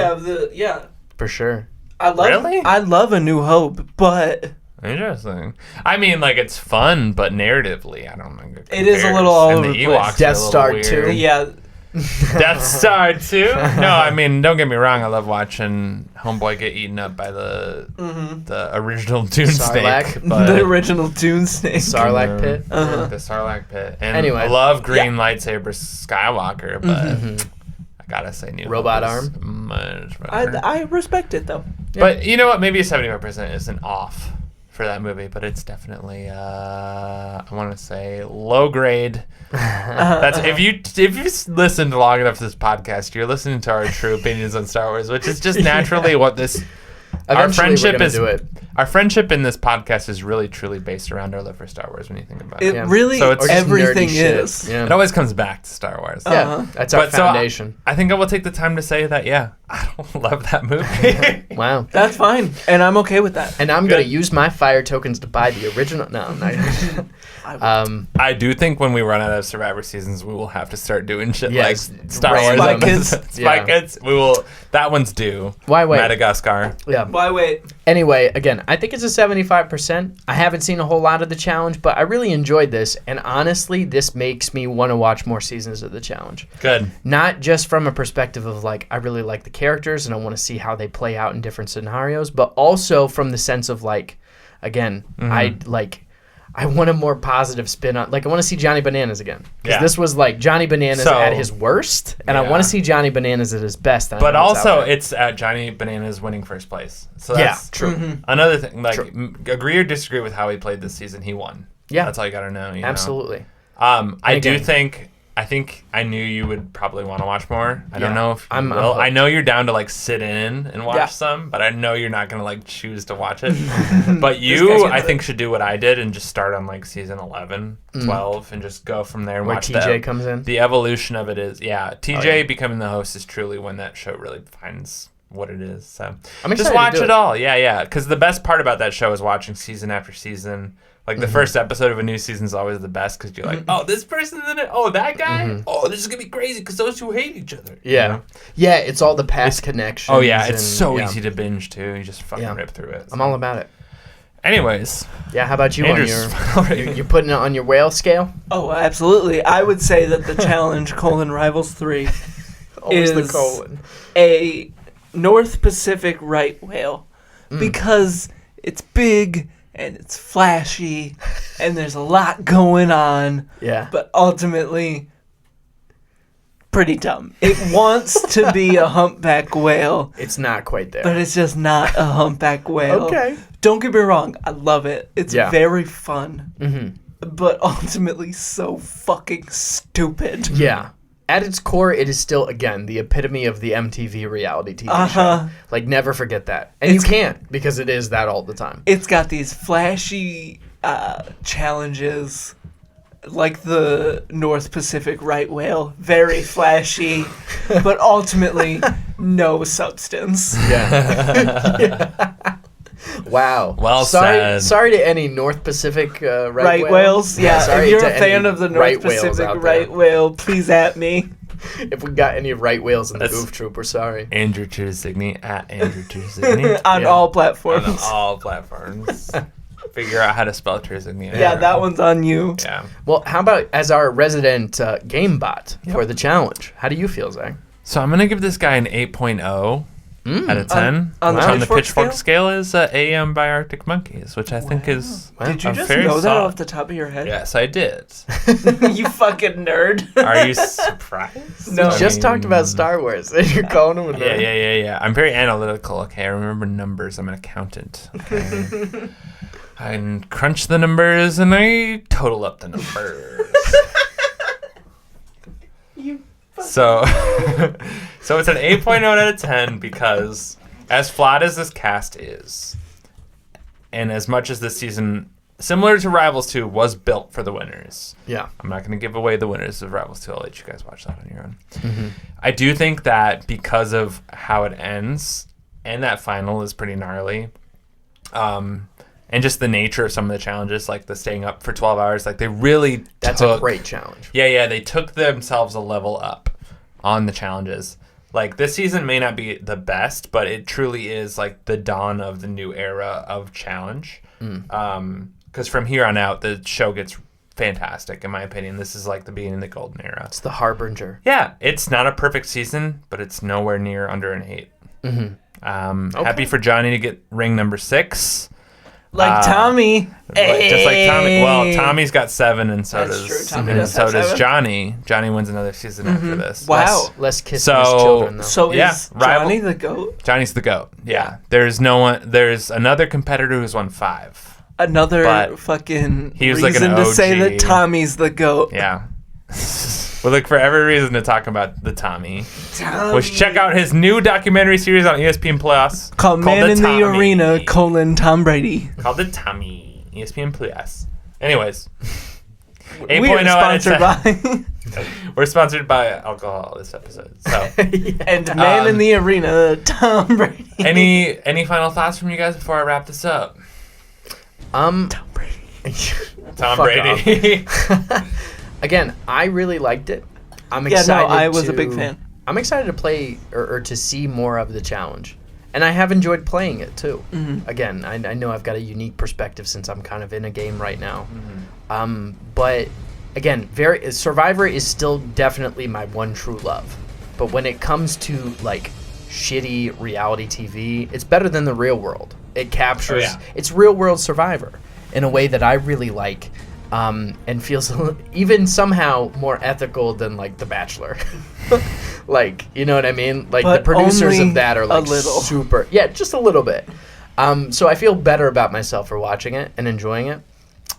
Yeah. For sure. I love. Really? I love A New Hope, but Interesting. I mean, like it's fun, but narratively, I don't think It is a compares. little all And over the the place. Ewoks are Death a little Star weird. 2. yeah, Death Star 2? No, I mean, don't get me wrong. I love watching Homeboy get eaten up by the original Dune Sarlacc. snake. But the original Dune Snake. Sarlacc pit. Uh-huh. The Sarlacc pit. And Anyway. I love green lightsaber Skywalker, but I gotta say New Robot Hope is arm? much better. I respect it though. But you know what? Maybe a 75% isn't off for that movie, but it's definitely I want to say low grade. That's if you listened long enough to this podcast, you're listening to our true opinions on Star Wars, which is just naturally what this. Our Eventually, friendship we're gonna is do it. our friendship in this podcast is really truly based around our love for Star Wars. When you think about it, It Yeah. really So it's- Or just everything nerdy shit. is. Yeah. it always comes back to Star Wars. Yeah, Uh-huh. that's our But so foundation. I think I will take the time to say that I don't love that movie. Wow. That's fine, and I'm okay with that. And I'm going to use my fire tokens to buy the original. No, I'm not. I do think when we run out of Survivor seasons, we will have to start doing shit Yes, like Star random. Wars. Spy Kids. Spy Yeah. Kids. We will. That one's due. Why wait? Madagascar. Yeah. Why wait? Anyway, again, I think it's a 75%. I haven't seen a whole lot of the challenge, but I really enjoyed this. And honestly, this makes me want to watch more seasons of the challenge. Good. Not just from a perspective of like, I really like the characters and I want to see how they play out in different scenarios, but also from the sense of like, again, I want a more positive spin on, like I want to see Johnny Bananas again. Because Yeah. this was like Johnny Bananas So- at his worst, and I Yeah. want to see Johnny Bananas at his best. and I But know it's out also, there. it's Johnny Bananas winning first place. So Yeah, that's true. another thing. Like, True. agree or disagree with how he played this season, he won. Yeah. That's all you got to know. You know? Absolutely. I do again- think. I think I knew you would probably want to watch more. I don't Yeah. know if you I'm will. hooked. I know you're down to like sit in and watch Yeah. some, but I know you're not gonna like choose to watch it. But guy's you, gonna I do think, should do what I did and just start on like season 11, 12, and just go from there and Where watch TJ comes in. The evolution of it is, TJ yeah. becoming the host is truly when that show really finds what it is. So I'm just excited to watch do it all. Yeah. Because the best part about that show is watching season after season, Like, the first episode of a new season is always the best because you're like, oh, this person's in it. Oh, that guy? Oh, this is going to be crazy because those two hate each other. Yeah. You know? Yeah, it's all the past connections. Oh, yeah. It's and- so yeah. easy to binge, too. You just fucking rip through it. I'm all about it. Anyways. Yeah, how about you Andrew's on your... You're putting it on your whale scale? Oh, absolutely. I would say that the challenge, Rivals 3, Always is the colon. a North Pacific right whale because it's big and it's flashy and there's a lot going on. Yeah. But ultimately, pretty dumb. It wants to be a humpback whale, It's not quite there. but it's just not a humpback whale. Okay. Don't get me wrong. I love it. It's Yeah. very fun. Mm-hmm. But ultimately so fucking stupid. Yeah. At its core, it is still, again, the epitome of the MTV reality TV Uh-huh. show. Like, never forget that. And you can't, because it is that all the time. It's got these flashy challenges, like the North Pacific right whale. Very flashy, but ultimately no substance. Yeah. Wow. Well sorry, said. Sorry to any North Pacific Right whales? Yeah, sorry if you're to a fan any of the right North whales Pacific out there. right whale, please at me. If we got any right whales in the That's- Goof Troop, we're sorry. Andrew Tersigny at Andrew Tersigny. On Yeah. all platforms. On all platforms. Figure out how to spell Tersigny. Yeah, that one's on you. Yeah. Well, how about as our resident game bot for the challenge? How do you feel, Zach? So I'm going to give this guy an 8.0 out of 10. On the which on the Pitchfork Pitchfork scale is AM by Arctic Monkeys, which I think is Wow. Did you a just very know that solid- off the top of your head? Yes, I did. You fucking nerd. Are you surprised? No. We just talked about Star Wars, and you're calling him a Yeah, nerd. yeah. I'm very analytical. Okay, I remember numbers. I'm an accountant. Okay. I crunch the numbers and I total up the numbers. So, so it's an 8.0 out of 10 because as flawed as this cast is, and as much as this season, similar to Rivals 2, was built for the winners. Yeah. I'm not going to give away the winners of Rivals 2. I'll let you guys watch that on your own. I do think that because of how it ends, and that final is pretty gnarly, and just the nature of some of the challenges, like the staying up for 12 hours, like they really That's took... a great challenge. Yeah, they took themselves a level up on the challenges. Like, this season may not be the best, but it truly is, like, the dawn of the new era of challenge. Because from here on out, the show gets fantastic, in my opinion. This is, like, the beginning of the golden era. It's the harbinger. Yeah, it's not a perfect season, but it's nowhere near under an 8. Happy for Johnny to get ring number 6. Like Tommy. Just like Tommy. Well, Hey. Tommy's got 7, and so That's does true. Tommy and does so have does 7. Johnny. Johnny wins another season after this. Wow. Less kissing So- his children, though. So Yeah, is rival- Johnny the GOAT? Johnny's the GOAT. Yeah. There's no one. There's another competitor who's won 5. Another But fucking he was like reason an to say OG. that Tommy's the GOAT. Yeah. We look for every reason to talk about the Tommy. Tommy. Which check out his new documentary series on ESPN Plus Called Man in the Tommy. Arena, Tom Brady. Called the Tommy. ESPN Plus. Anyways. We 8.0 are out of sponsored 10. by We're sponsored by alcohol this episode. So, and Man in the Arena, Tom Brady. any final thoughts from you guys before I wrap this up? Tom Brady. Tom Fuck Brady. Again, I really liked it. I'm Yeah, excited. no, I was a big fan. I'm excited to play or to see more of the challenge, and I have enjoyed playing it too. Again, I know I've got a unique perspective since I'm kind of in a game right now. But again, Survivor is still definitely my one true love. But when it comes to like shitty reality TV, it's better than the real world. It captures it's real world Survivor in a way that I really like. And feels even somehow more ethical than like The Bachelor. Like, you know what I mean? Like But the producers only of that are like a little. super. Yeah, just a little bit. So I feel better about myself for watching it and enjoying it.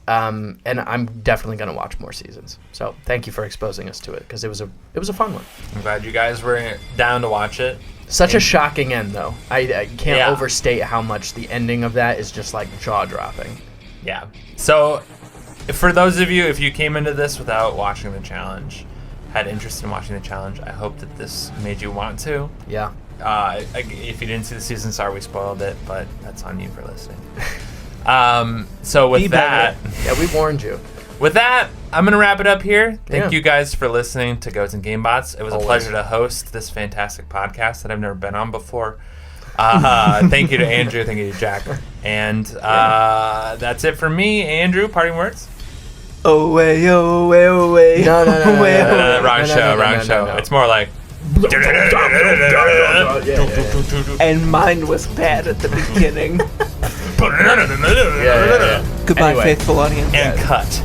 And I'm definitely going to watch more seasons. So thank you for exposing us to it because it was a fun one. I'm glad you guys were down to watch it. Such a shocking end though. I can't Yeah. overstate how much the ending of that is just like jaw dropping. Yeah. So, for those of you, if you came into this without watching the challenge, had interest in watching the challenge, I hope that this made you want to. Yeah. If you didn't see the season, sorry we spoiled it, but that's on you for listening. So with Be that, better. Yeah, we warned you. with that, I'm gonna wrap it up here. Thank Yeah. you guys for listening to Goats and Gamebots. It was Always. a pleasure to host this fantastic podcast that I've never been on before. Thank you to Andrew. Thank you to Jack. And that's it for me. Andrew, parting words? Away, away, away. No. Away, away. Wrong show. No. It's more like. And mine was bad at the beginning. Yeah. Goodbye, Anyway. faithful audience. And cut.